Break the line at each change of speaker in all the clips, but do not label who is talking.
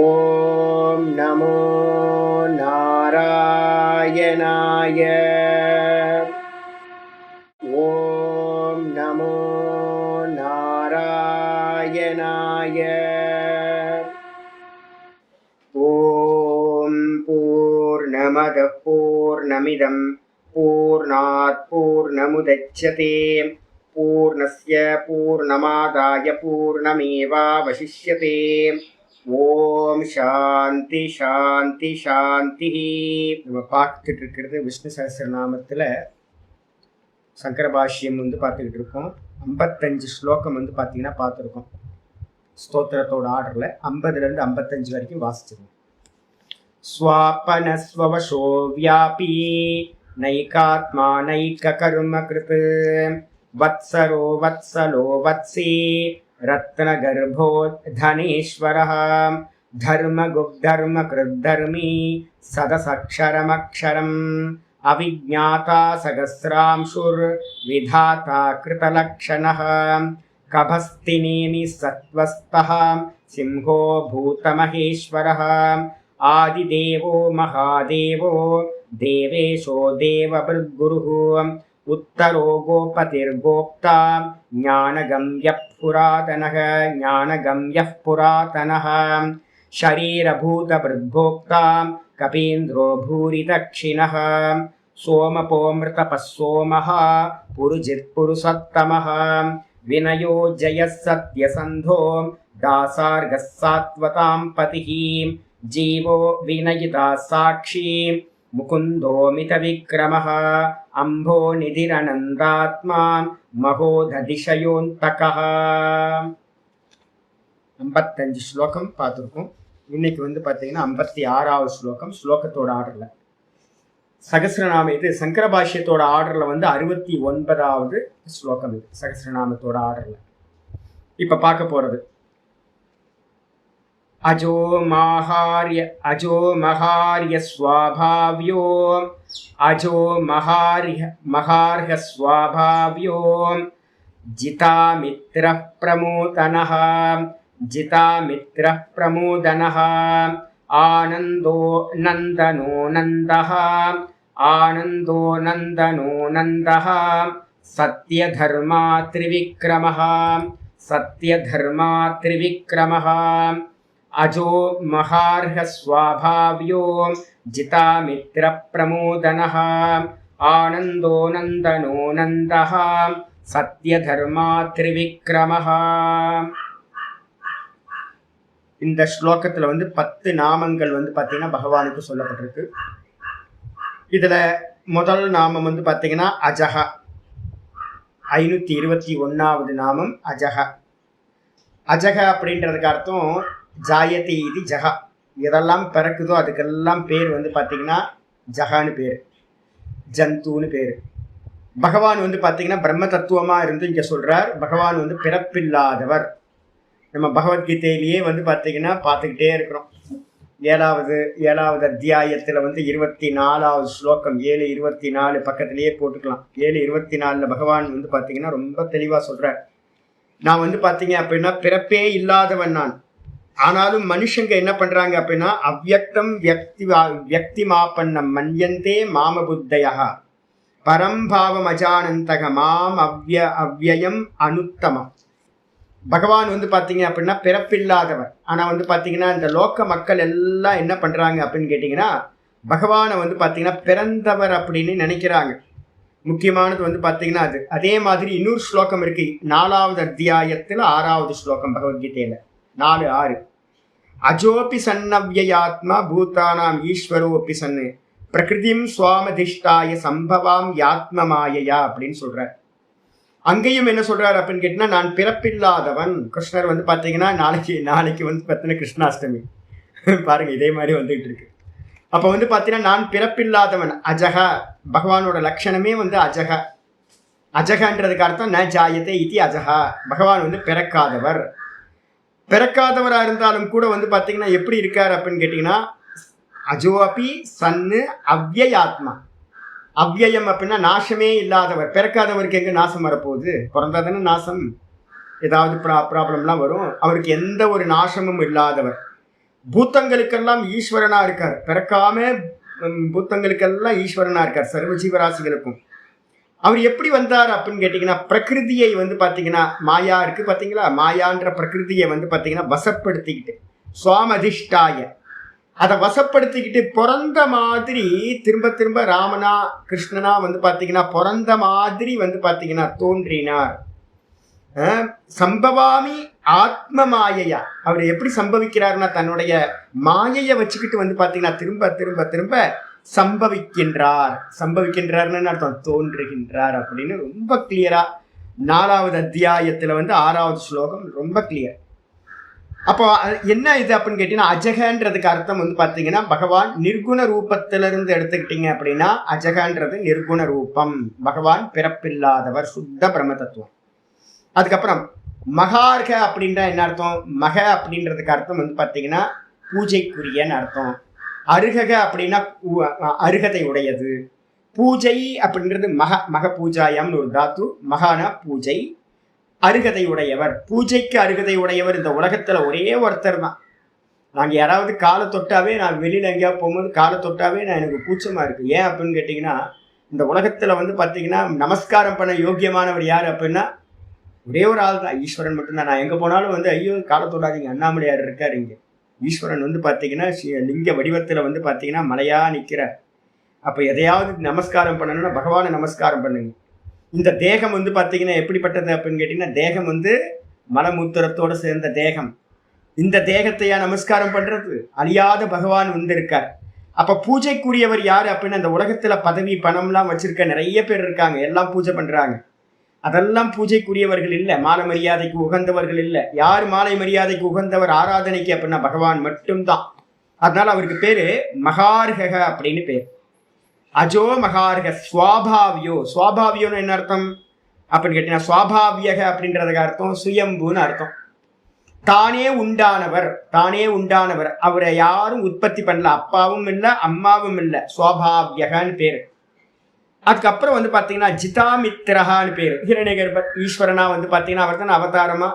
ஓம் நமோ நாராயணாய. ஓம் நமோ நாராயணாய. ஓம் பூர்ணமதః பூர்ணமிதம் பூர்ணாத் பூர்ணமுதச்யதே பூர்ணஸ்ய பூர்ணமாதாய பூர்ணமேவாவசிஷ்யதே. ஓம் சாந்தி சாந்தி சாந்தி. நம்ம பார்த்துட்டு இருக்கிறது விஷ்ணு சஹஸ்ரநாமத்தில் சங்கர பாஷ்யம் பார்த்துக்கிட்டு இருக்கோம். 55 ஸ்லோகம் பார்த்தீங்கன்னா பார்த்துருக்கோம். ஸ்தோத்திரத்தோட ஆர்டரில் 50லேருந்து 55 வரைக்கும் வாசிச்சிருக்கோம். ஸ்வாபனஸ்வவசோ வியாபி நைகாத்மா நைக கர்ம கிருத் வத்சரோ வத்சலோ வத்சி ரத்னகர்போ தனேஸ்வரः தர்மகுப்தர்ம கிருத்தர்மி சதசக்ஷரமக்ஷரம் அவிஜ்ஞாதா சகஸ்ராம்சுர் விதாதா கிருதலக்ஷணः கபஸ்தினேமி சத்வஸ்தः சிம்ஹோ பூதமகேஸ்வரः ஆதிதேவோ மகாதேவோ தேவேஷோ தேவபிருத்குருः உத்தரோ கோபதிர்கோப்தா ஞானகம்யः புராதனः ஞானகம்யः புராதனः ஷரீரபூதபிருத்கோப்தா கபீந்திரோ பூரிதக்ஷிணः சோமபோமிருதபः சோமः புருஜித்புருஷோத்தமः வினயோ ஜயः சத்யசந்தோ தாசார்கः சாத்வதாம் பதிः ஜீவோ வினயிதா சாட்சி முகுந்தோமித விக்ரமः அம்போ நிதிரனந்தாத்மா மகோததிசயோந்தகः. 55 ஸ்லோகம் பார்த்துருக்கோம். இன்னைக்கு பார்த்தீங்கன்னா 56வது ஸ்லோகம். ஸ்லோகத்தோட ஆர்டரில் சகஸ்ரநாம இது சங்கர பாஷ்யத்தோட ஆர்டரில் 69வது ஸ்லோகம். இது சகஸ்ரநாமத்தோட ஆர்டரில் இப்போ பார்க்க போகிறது. அஜோ மகார்ய ஸ்வாபாவ்யோ அஜோ மகார்ய ஸ்வாபாவ்யோ ஜிதாமித்ரः பிரமோதனः ஆனந்தோ நந்தனோ நந்தः சத்யதர்மா த்ரிவிக்ரமः அஜோ மகார்ஹ ஸ்வாபாவ்யோ ஜிதாமித்ர பிரமோதனः ஆனந்தோ நந்தனோ நந்தः சத்யதர்மா த்ரிவிக்ரமः. இந்த ஸ்லோகத்தில் 10 நாமங்கள் பார்த்தீங்கன்னா பகவானுக்கு சொல்லப்பட்டிருக்கு. இதில் முதல் நாமம் பார்த்தீங்கன்னா அஜக. 521வது நாமம் அஜக. அஜக அப்படின்றதுக்கு அர்த்தம் ஜாயதி இது ஜகா. எதெல்லாம் பிறக்குதோ அதுக்கெல்லாம் பேர் பார்த்தீங்கன்னா ஜகான்னு பேர், ஜந்துன்னு பேர். பகவான் பார்த்தீங்கன்னா பிரம்ம தத்துவமாக இருந்து இங்கே சொல்கிறார். பகவான் பிறப்பில்லாதவர். நம்ம பகவத்கீதையிலேயே பார்த்தீங்கன்னா பார்த்துக்கிட்டே இருக்கிறோம். ஏழாவது அத்தியாயத்தில் 24வது ஸ்லோகம் 7:24 பக்கத்திலேயே போட்டுக்கலாம். 7:24 பகவான் பார்த்தீங்கன்னா ரொம்ப தெளிவாக சொல்கிறார். நான் பார்த்தீங்க அப்படின்னா பிறப்பே இல்லாதவன் நான். ஆனாலும் மனுஷங்க என்ன பண்றாங்க அப்படின்னா அவ்யக்தம் வியக்தி மாப்பன்னம் மன்யந்தே மாம புத்தயா பரம்பாவம் அஜானந்தக மாம் அவ்யயம் அனுத்தமம். பகவான் பார்த்தீங்க அப்படின்னா பிறப்பில்லாதவர். ஆனால் பார்த்தீங்கன்னா இந்த லோக்க மக்கள் எல்லாம் என்ன பண்றாங்க அப்படின்னு கேட்டிங்கன்னா பகவானை பார்த்தீங்கன்னா பிறந்தவர் அப்படின்னு நினைக்கிறாங்க. முக்கியமானது பார்த்தீங்கன்னா அது. அதே மாதிரி இன்னொரு ஸ்லோகம் இருக்கு 4வது அத்தியாயத்தில் 6வது ஸ்லோகம் பகவத்கீதையில 4:6. அஜோபி சன்னவ்யாத்மா பூதானாம் ஈஸ்வரோபி சன்னு பிரகிருதிம் சுவாமதிஷ்டாய சம்பவாம் யாத்ம மாயையா அப்படின்னு சொல்றார். அங்கேயும் என்ன சொல்றாரு அப்படின்னு கேட்டினா நான் பிறப்பில்லாதவன். கிருஷ்ணர் பார்த்தீங்கன்னா நாளைக்கு பார்த்தீங்கன்னா கிருஷ்ணாஷ்டமி பாருங்க, இதே மாதிரி வந்துட்டு இருக்கு. அப்போ பார்த்தீங்கன்னா நான் பிறப்பில்லாதவன் அஜக. பகவானோட லட்சணமே அஜக. அஜகன்றதுக்கு அர்த்தம் ந ஜாயத்தை இது அஜகா. பகவான் பிறக்காதவர். பிறக்காதவராக இருந்தாலும் கூட பார்த்தீங்கன்னா எப்படி இருக்கார் அப்படின்னு கேட்டிங்கன்னா அஜோ அப்பி சன்னு அவ்யயாத்மா. அவ்யயம் அப்படின்னா நாசமே இல்லாதவர். பிறக்காதவருக்கு எங்கே நாசம் வரப்போகுது? பிறந்தா தானே நாசம். ஏதாவது ப்ராப்ளம்லாம் வரும். அவருக்கு எந்த ஒரு நாசமும் இல்லாதவர். பூத்தங்களுக்கெல்லாம் ஈஸ்வரனா இருக்கார். பிறக்காம பூத்தங்களுக்கெல்லாம் ஈஸ்வரனா இருக்கார், சர்வ ஜீவராசிகளுக்கும். அவர் எப்படி வந்தார் அப்படின்னு கேட்டீங்கன்னா, பிரகிருதியை வந்து பாத்தீங்கன்னா, மாயா இருக்கு பாத்தீங்களா, மாயான்ற பிரகிருதியை வந்து பாத்தீங்கன்னா வசப்படுத்திக்கிட்டு, சுவாமதிஷ்டாய அதை வசப்படுத்திக்கிட்டு பிறந்த மாதிரி திரும்ப திரும்ப ராமனா கிருஷ்ணனா வந்து பாத்தீங்கன்னா பிறந்த மாதிரி வந்து பாத்தீங்கன்னா தோன்றினார். சம்பவாமி ஆத்ம மாயையா, அவர் எப்படி சம்பவிக்கிறார்னா தன்னுடைய மாயையை வச்சுக்கிட்டு வந்து பாத்தீங்கன்னா திரும்ப திரும்ப திரும்ப சம்பவிக்கின்றார்னு அர்த்தம், தோன்றுகின்றார் அப்படின்னு ரொம்ப கிளியரா 4வது அத்தியாயத்துல வந்து 6வது ஸ்லோகம் ரொம்ப கிளியர். அப்போ என்ன இது அப்படின்னு கேட்டீங்கன்னா, அஜகன்றதுக்கு அர்த்தம் வந்து பாத்தீங்கன்னா பகவான் நிர்குண ரூபத்திலிருந்து எடுத்துக்கிட்டீங்க அப்படின்னா அஜகன்றது நிர்குண ரூபம், பகவான் பிறப்பில்லாதவர், சுத்த பிரம்ம தத்துவம். அதுக்கப்புறம் மகார்க அப்படின்ற என்ன அர்த்தம், மக அப்படின்றதுக்கு அர்த்தம் வந்து பாத்தீங்கன்னா பூஜைக்குரியன்னு அர்த்தம். அருகக அப்படின்னா அருகதை உடையது. பூஜை அப்படின்றது மக பூஜாயம்னு ஒரு தாத்து, மகானா பூஜை, அருகதை உடையவர், பூஜைக்கு அருகதை உடையவர். இந்த உலகத்துல ஒரே ஒருத்தர் தான். நாங்கள் யாராவது காலை தொட்டாவே, நான் வெளியில எங்கேயாவது போகும்போது காலை தொட்டாவே நான் எனக்கு கூச்சமா இருக்கு. ஏன் அப்படின்னு கேட்டீங்கன்னா, இந்த உலகத்துல வந்து பாத்தீங்கன்னா நமஸ்காரம் பண்ண யோக்கியமானவர் யார் அப்படின்னா ஒரே ஒரு ஆள் தான், ஈஸ்வரன் மட்டும்தான். நான் எங்க போனாலும் வந்து ஐயோ காலை தொடாதீங்க, அண்ணாமலையார் இருக்காரு இங்க. ஈஸ்வரன் வந்து பாத்தீங்கன்னா லிங்க வடிவத்துல வந்து பாத்தீங்கன்னா மலையா நிக்கிறார். அப்ப எதையாவது நமஸ்காரம் பண்ணணும்னா பகவானை நமஸ்காரம் பண்ணுங்க. இந்த தேகம் வந்து பாத்தீங்கன்னா எப்படிப்பட்டது அப்படின்னு கேட்டீங்கன்னா, தேகம் வந்து மலமூத்திரத்தோடு சேர்ந்த தேகம். இந்த தேகத்தையா நமஸ்காரம் பண்றது? அழியாத பகவான் வந்து இருக்கார். அப்ப பூஜைக்குரியவர் யாரு அப்படின்னா, இந்த உலகத்துல பதவி பணம்லாம் வச்சிருக்க நிறைய பேர் இருக்காங்க, எல்லாம் பூஜை பண்றாங்க. அதெல்லாம் பூஜைக்குரியவர்கள் இல்லை, மாலை மரியாதைக்கு உகந்தவர்கள் இல்லை. யார் மாலை மரியாதைக்கு உகந்தவர் ஆராதனைக்கு அப்படின்னா பகவான் மட்டும்தான். அதனால அவருக்கு பேரு மகார்க அப்படின்னு பேர். அஜோ மகார்க சுவாபாவியோ. சுவாபாவியோன்னு என்ன அர்த்தம் அப்படின்னு கேட்டீங்கன்னா, சுவாபாவியக அப்படின்றதுக்கு அர்த்தம் சுயம்புன்னு அர்த்தம். தானே உண்டானவர், தானே உண்டானவர். அவரை யாரும் உற்பத்தி பண்ணல, அப்பாவும் இல்லை அம்மாவும் இல்லை, சுவாபாவியகன்னு பேரு. அதுக்கப்புறம் வந்து பாத்தீங்கன்னா ஜிதாமித்ரஹான்னு பேரு. ஹிரண்யகர்பர் ஈஸ்வரனா வந்து பாத்தீங்கன்னா அவர் தான் அவதாரமா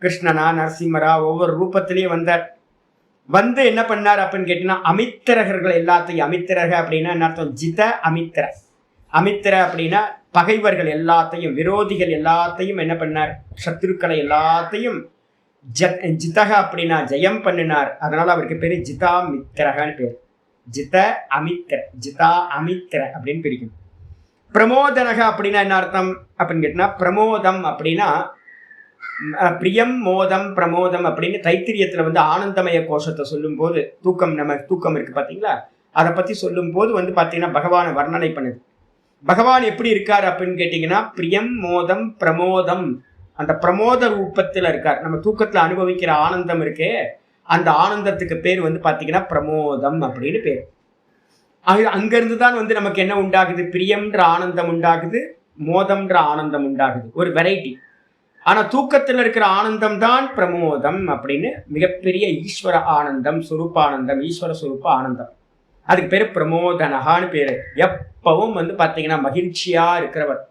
கிருஷ்ணனா நரசிம்மரா ஒவ்வொரு ரூபத்திலேயே வந்தார். வந்து என்ன பண்ணார் அப்படின்னு கேட்டீங்கன்னா, அமித்திரகர்கள் எல்லாத்தையும், அமித்திரக அப்படின்னா என்ன அர்த்தம், ஜித அமித்திர. அமித்திர அப்படின்னா பகைவர்கள் எல்லாத்தையும், விரோதிகள் எல்லாத்தையும் என்ன பண்ணார், சத்ருக்களை எல்லாத்தையும். ஜிதக அப்படின்னா ஜெயம் பண்ணினார். அதனால அவருக்கு பேரு ஜிதாமித்திரகன்னு பேர். ஜித அமித்திர, ஜிதா அமித்திர அப்படின்னு பிரிக்கும். பிரமோதனக அப்படின்னா என்ன அர்த்தம் அப்படின்னு கேட்டீங்கன்னா, பிரமோதம் அப்படின்னா பிரியம் மோதம் பிரமோதம் அப்படின்னு தைத்திரியத்துல வந்து ஆனந்தமய கோஷத்தை சொல்லும் போது, தூக்கம் நம்ம தூக்கம் இருக்கு பாத்தீங்களா, அதை பத்தி சொல்லும் போது வந்து பாத்தீங்கன்னா பகவானை வர்ணனை பண்ணுது. பகவான் எப்படி இருக்கார் அப்படின்னு கேட்டீங்கன்னா, பிரியம் மோதம் பிரமோதம், அந்த பிரமோத ரூபத்துல இருக்கார். நம்ம தூக்கத்துல அனுபவிக்கிற ஆனந்தம் இருக்கே, அந்த ஆனந்தத்துக்கு பேர் வந்து பாத்தீங்கன்னா பிரமோதம் அப்படின்னு பேர். அங்கிருந்து தான் வந்து நமக்கு என்ன உண்டாகுது, பிரியம்ன்ற ஆனந்தம் உண்டாகுது, மோதம்ன்ற ஆனந்தம் உண்டாகுது, ஒரு வெரைட்டி. ஆனா தூக்கத்தில் இருக்கிற ஆனந்தம் தான் பிரமோதம் அப்படின்னு, மிகப்பெரிய ஈஸ்வர ஆனந்தம், சுரூப்பானந்தம், ஈஸ்வர சுரூப்ப ஆனந்தம். அதுக்கு பேரு பிரமோதனகான்னு பேரு. எப்பவும் வந்து பாத்தீங்கன்னா மகிழ்ச்சியா இருக்கிறவர்.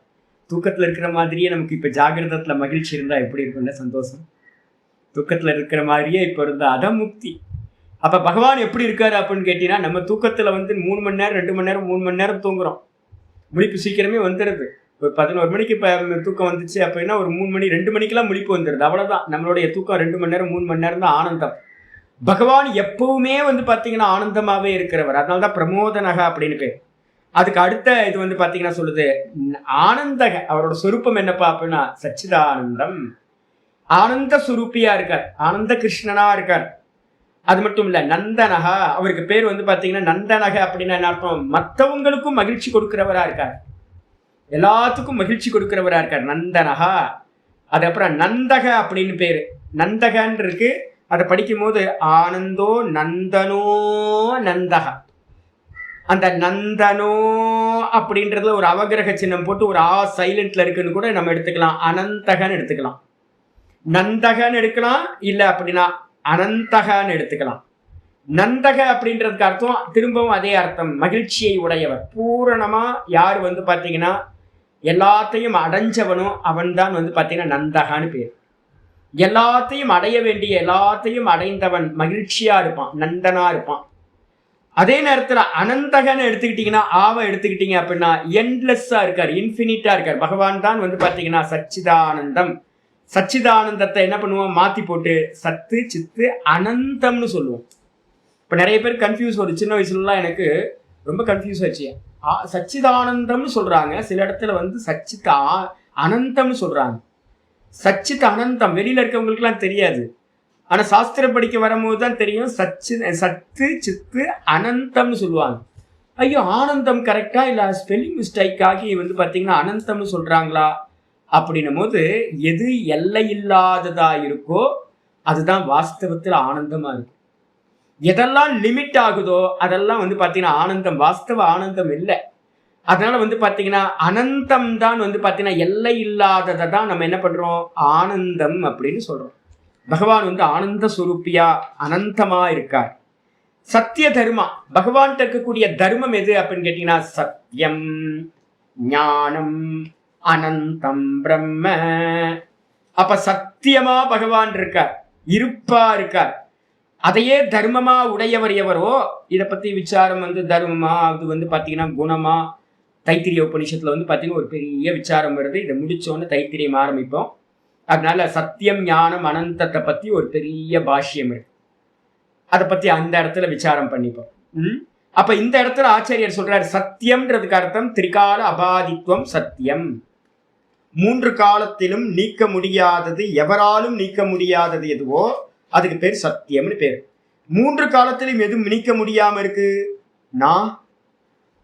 தூக்கத்துல இருக்கிற மாதிரியே நமக்கு இப்ப ஜாகிரதத்துல மகிழ்ச்சி இருந்தா எப்படி இருக்கும்ல, சந்தோஷம். தூக்கத்துல இருக்கிற மாதிரியே இப்ப இருந்தா அதான் முக்தி. அப்ப பகவான் எப்படி இருக்காரு அப்படின்னு கேட்டீங்கன்னா, நம்ம தூக்கத்துல வந்து 3 மணி நேரம் 2 மணி நேரம் 3 மணி நேரம் தூங்குறோம். முழிப்பு சீக்கிரமே வந்துடுது. ஒரு 11 மணிக்கு இப்ப தூக்கம் வந்துச்சு அப்படின்னா ஒரு 3 மணி 2 மணிக்கெல்லாம் முழிப்பு வந்துடுது. அவ்வளவுதான், நம்மளுடைய தூக்கம் 2 மணி நேரம் 3 மணி நேரம் தான் ஆனந்தம். பகவான் எப்பவுமே வந்து பாத்தீங்கன்னா ஆனந்தமாவே இருக்கிறவர். அதனாலதான் பிரமோதனக அப்படின்னு பேர். அதுக்கு அடுத்த இது வந்து பாத்தீங்கன்னா சொல்லுது ஆனந்தக. அவரோட சொரூப்பம் என்னப்பா அப்படின்னா சச்சிதானந்தம், ஆனந்த சுரூப்பியா இருக்கார், ஆனந்த கிருஷ்ணனா இருக்கார். அது மட்டும் இல்ல, நந்தனகா, அவருக்கு பேர் வந்து பாத்தீங்கன்னா நந்தனக அப்படின்னா என்ன அர்த்தம், மற்றவங்களுக்கும் மகிழ்ச்சி கொடுக்கிறவரா இருக்கார், எல்லாத்துக்கும் மகிழ்ச்சி கொடுக்கிறவரா இருக்கார், நந்தனகா. அதுக்கப்புறம் நந்தக அப்படின்னு பேரு. நந்தகன்னு இருக்கு, அதை படிக்கும் போது ஆனந்தோ நந்தனோ நந்தக. அந்த நந்தனோ அப்படின்றதுல ஒரு அவகிரக சின்னம் போட்டு ஒரு சைலண்ட்ல இருக்குன்னு கூட நம்ம எடுத்துக்கலாம். அனந்தகன்னு எடுத்துக்கலாம், நந்தகன்னு எடுக்கலாம், இல்ல அப்படின்னா அனந்தகன்னு எடுத்துக்கலாம். நந்தக அப்படின்றதுக்கு அர்த்தம் திரும்பவும் அதே அர்த்தம், மகிழ்ச்சியை உடையவர். பூரணமா யார் வந்து பாத்தீங்கன்னா எல்லாத்தையும் அடைஞ்சவனும் அவன் தான் வந்து பாத்தீங்கன்னா நந்தகான்னு பேர். எல்லாத்தையும் அடைய வேண்டிய எல்லாத்தையும் அடைந்தவன், மகிழ்ச்சியா இருப்பான், நந்தனா இருப்பான். அதே நேரத்துல அனந்தகன்னு எடுத்துக்கிட்டீங்கன்னா, ஆவை எடுத்துக்கிட்டீங்க அப்படின்னா எண்ட்லெஸ்ஸா இருக்கார், இன்ஃபினிட்டா இருக்கார். பகவான் தான் வந்து பாத்தீங்கன்னா சச்சிதானந்தம். சச்சிதானந்தத்தை என்ன பண்ணுவோம், மாத்தி போட்டு சத்து சித்து அனந்தம்னு சொல்லுவோம். இப்ப நிறைய பேர் கன்ஃபியூஸ், ஒரு சின்ன வயசுலலாம் எனக்கு ரொம்ப கன்ஃபியூஸ் ஆச்சு. சச்சிதானந்தம்னு சொல்றாங்க, சில இடத்துல வந்து சச்சித் அனந்தம்னு சொல்றாங்க. சச்சித் அனந்தம் வெளியில இருக்கவங்களுக்குலாம் தெரியாது, ஆனா சாஸ்திரம் படிக்க வரும்போது தான் தெரியும். சத்து சித்து அனந்தம்னு சொல்லுவாங்க. ஐயோ, ஆனந்தம் கரெக்டா இல்ல ஸ்பெல்லிங் மிஸ்டேக் ஆகி வந்து பாத்தீங்கன்னா அனந்தம்னு சொல்றாங்களா அப்படின்னும் போது, எது எல்லை இல்லாததா இருக்கோ அதுதான் வாஸ்தவத்தில் ஆனந்தமா இருக்கு. எதெல்லாம் லிமிட் ஆகுதோ அதெல்லாம் வந்து பாத்தீங்கன்னா ஆனந்தம், வாஸ்தவ ஆனந்தம் இல்லை. அதனால வந்து பாத்தீங்கன்னா அனந்தம் தான் வந்து பாத்தீங்கன்னா எல்லை இல்லாததை தான் நம்ம என்ன பண்றோம், ஆனந்தம் அப்படின்னு சொல்றோம். பகவான் வந்து ஆனந்த சுரூப்பியா அனந்தமா இருக்கார். சத்திய தர்மா, பகவான் இருக்கக்கூடிய தர்மம் எது அப்படின்னு கேட்டீங்கன்னா சத்தியம், ஞானம், அனந்தம் பிரம்ம. அப்ப சத்தியமா பகவான் இருக்கார், இருப்பா இருக்கார். அதையே தர்மமா உடையவர் எவரோ, இதை பத்தி விசாரம் வந்து தர்மமா, அது வந்து பாத்தீங்கன்னா குணமா, தைத்திரிய உபநிஷத்துல வந்து பாத்தீங்கன்னா ஒரு பெரிய விசாரம் வருது. இதை முடிச்சோன்னு தைத்திரியம் ஆரம்பிப்போம். அதனால சத்தியம் ஞானம் அனந்தத்தை பத்தி ஒரு பெரிய பாஷ்யம் இருக்கு, அதை பத்தி அந்த இடத்துல விசாரம் பண்ணிப்போம். அப்ப இந்த இடத்துல ஆச்சாரியர் சொல்றாரு, சத்தியம்ன்றதுக்கு அர்த்தம் திரிகால அபாதித்வம் சத்தியம். 3 காலத்திலும் நீக்க முடியாதது, எவராலும் நீக்க முடியாதது எதுவோ அதுக்கு பேர் சத்தியம்னு பேர். 3 காலத்திலும் எதுவும் நீக்க முடியாம இருக்கு.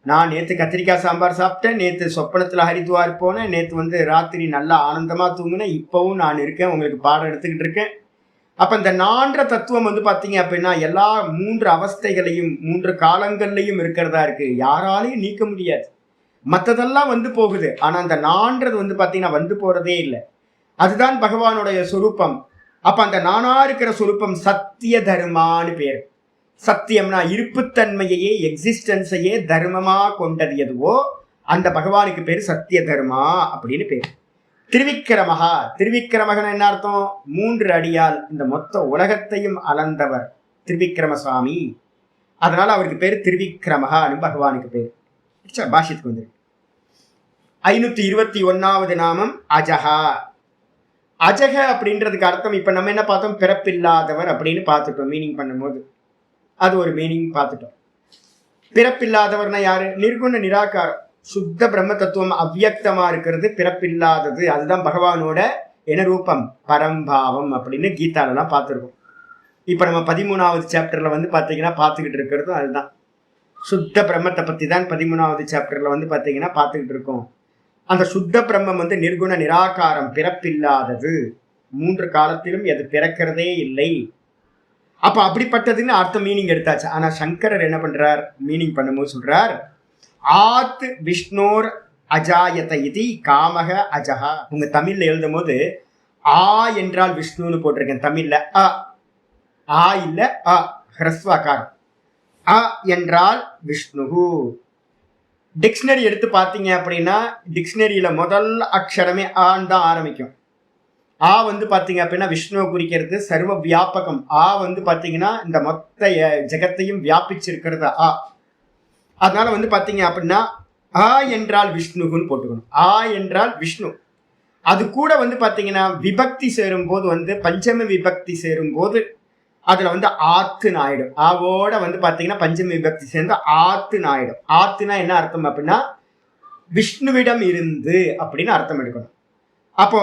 நான் நேற்று கத்திரிக்காய் சாம்பார் சாப்பிட்டேன், நேற்று சொப்பனத்துல ஹரித்வார் போனேன், நேற்று வந்து ராத்திரி நல்லா ஆனந்தமா தூங்கினேன், இப்பவும் நான் இருக்கேன், உங்களுக்கு பாடம் எடுத்துக்கிட்டு இருக்கேன். அப்ப இந்த நான்ற தத்துவம் வந்து பாத்தீங்க அப்படின்னா எல்லா 3 அவஸ்தைகளையும் 3 காலங்கள்லையும் இருக்கிறதா இருக்கு, யாராலையும் நீக்க முடியாது. மற்றதெல்லாம் வந்து போகுது, ஆனா அந்த நான்றது வந்து பாத்தீங்கன்னா வந்து போறதே இல்லை. அதுதான் பகவானுடைய சொரூபம். அப்ப அந்த நானா இருக்கிற சொரூபம் சத்திய தர்மான்னு பேர். சத்தியம்னா இருப்புத்தன்மையையே, எக்ஸிஸ்டன்ஸையே தர்மமா கொண்டது எதுவோ அந்த பகவானுக்கு பேர் சத்திய தர்மா அப்படின்னு பேர். திருவிக்கிரமகா, திருவிக்கிரமகன் என்ன அர்த்தம், 3 அடியால் இந்த மொத்த உலகத்தையும் அளந்தவர் திருவிக்கிரமசாமி. அதனால அவருக்கு பேர் திருவிக்கிரமகான்னு பகவானுக்கு பேர். பாஷ்யத்துக்கு வந்து 521வது நாமம் அஜகா. அஜக அப்படின்றதுக்கு அர்த்தம் இப்ப நம்ம என்ன பார்த்தோம், பிறப்பில்லாதவர் அப்படின்னு பார்த்துட்டோம். மீனிங் பண்ணும்போது அது ஒரு மீனிங் பார்த்துட்டோம். பிறப்பில்லாதவர்னா யாரு, நிர்குண நிராகாரம், சுத்த பிரம்ம தத்துவம், அவ்வியக்தமா இருக்கிறது, பிறப்பில்லாதது. அதுதான் பகவானோட என்ன ரூபம், பரம்பாவம் அப்படின்னு கீதாலெல்லாம் பார்த்துருக்கோம். இப்ப நம்ம 13வது சாப்டர்ல வந்து பாத்தீங்கன்னா பார்த்துக்கிட்டு இருக்கிறதும் அதுதான். சுத்த பிரம்மத்தை பத்தி தான் 13வது சாப்டர்ல வந்து பாத்தீங்கன்னா பார்த்துக்கிட்டு இருக்கோம். அந்த சுத்த பிரம்மம் வந்து நிர்குண நிராகாரம், பிறப்பில்லாதது, 3 காலத்திலும் எது பிறக்கிறதே இல்லை. அப்ப அப்படிப்பட்டதுன்னு அர்த்தம் மீனிங் எடுத்தாச்சு. ஆனா சங்கரர் என்ன பண்றார், மீனிங் பண்ணும்போது சொல்றார், ஆத் விஷ்ணோர் அஜாயத இதி காமக அஜகா. உங்க தமிழ்ல எழுதும் போது ஆ என்றால் விஷ்ணுன்னு போட்டிருக்கேன், தமிழ்ல ஆ இல்ல அ, ஹ்ரஸ்வகாரம். அ என்றால் விஷ்ணு. டிக்ஷனரி எடுத்து பார்த்தீங்க அப்படின்னா டிக்ஷனரியில முதல் அக்ஷரமே ஆன்னு தான் ஆரம்பிக்கும். ஆ வந்து பார்த்தீங்க அப்படின்னா விஷ்ணுவை குறிக்கிறது, சர்வ வியாபகம். ஆ வந்து பார்த்தீங்கன்னா இந்த மொத்த ஜெகத்தையும் வியாபிச்சிருக்கிறது ஆ. அதனால வந்து பார்த்தீங்க அப்படின்னா ஆ என்றால் விஷ்ணுன்னு போட்டுக்கணும். ஆ என்றால் விஷ்ணு. அது கூட வந்து பார்த்தீங்கன்னா விபக்தி சேரும் போது வந்து பஞ்சம விபக்தி சேரும் போது அதுல வந்து ஆத்துன்னு ஆயிடும். ஆவோட வந்து பாத்தீங்கன்னா பஞ்சமி விபக்தி சேர்ந்து ஆத்துன்னு ஆயிடும். ஆத்துனா என்ன அர்த்தம் அப்படின்னா விஷ்ணுவிடம் இருந்து அப்படின்னு அர்த்தம் எடுக்கணும். அப்போ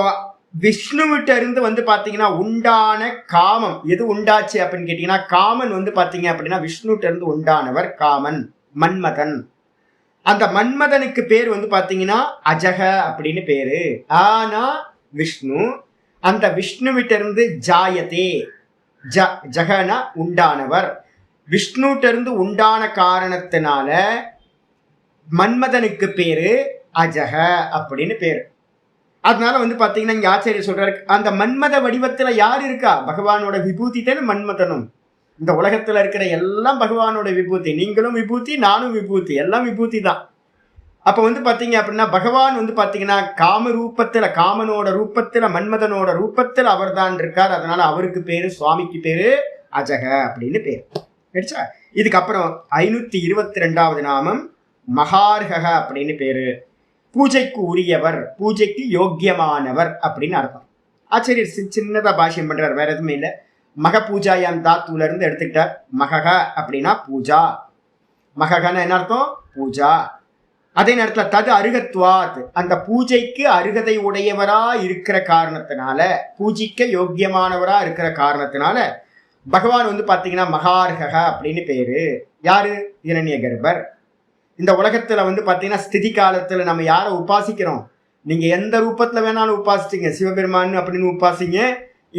விஷ்ணுவிட்ட இருந்து வந்து பாத்தீங்கன்னா உண்டான காமம் எது உண்டாச்சு அப்படின்னு கேட்டீங்கன்னா, காமன் வந்து பாத்தீங்க அப்படின்னா விஷ்ணுகிட்ட இருந்து உண்டானவர் காமன், மன்மதன். அந்த மன்மதனுக்கு பேர் வந்து பாத்தீங்கன்னா அஜக அப்படின்னு பேரு. ஆனா விஷ்ணு, அந்த விஷ்ணுவிட்ட இருந்து ஜாயதே, ஜகன உண்டானவர், விஷ்ணுட்ட இருந்து உண்டான காரணத்தினால மன்மதனுக்கு பேரு அஜக அப்படின்னு பேரு. அதனால வந்து பாத்தீங்கன்னா இங்க ஆச்சாரியர் சொல்றாரு, அந்த மன்மத வடிவத்துல யார் இருக்கா, பகவானோட விபூதி தானே மன்மதனும். இந்த உலகத்துல இருக்கிற எல்லாம் பகவானோட விபூதி, நீங்களும் விபூதி, நானும் விபூதி, எல்லாம் விபூதி தான். அப்ப வந்து பாத்தீங்க அப்படின்னா பகவான் வந்து பாத்தீங்கன்னா காம ரூபத்துல, காமனோட ரூபத்துல, மன்மதனோட ரூபத்துல அவர் தான் இருக்கார். அதனால அவருக்கு பேரு, சுவாமிக்கு பேரு அஜக அப்படின்னு பேரு. சரிச்சா? இதுக்கப்புறம் 522வது நாமம் மகார்ஹக அப்படின்னு பேரு. பூஜைக்கு உரியவர், பூஜைக்கு யோக்கியமானவர் அப்படின்னு அர்த்தம். ஆச்சரியர் சின்னதா பாஷ்யம் பண்றார், வேற எதுவுமே இல்லை. மக பூஜாயாம் தாத்துல இருந்து எடுத்துக்கிட்டார். மகக அப்படின்னா பூஜா. மககன்னு என்ன அர்த்தம்? பூஜா. அதே நேரத்துல தது அருகத்வாத், அந்த பூஜைக்கு அருகதை உடையவரா இருக்கிற காரணத்தினால, பூஜிக்க யோக்கியமானவரா இருக்கிற காரணத்தினால பகவான் வந்து பாத்தீங்கன்னா மகார்ஹக அப்படின்னு பேரு. யாரு? இரண்ய கர்ப்பர். இந்த உலகத்துல வந்து பாத்தீங்கன்னா ஸ்திதி காலத்துல நம்ம யாரை உபாசிக்கிறோம்? நீங்க எந்த ரூபத்துல வேணாலும் உபாசிச்சிங்க. சிவபெருமான் அப்படின்னு உபாசிங்க,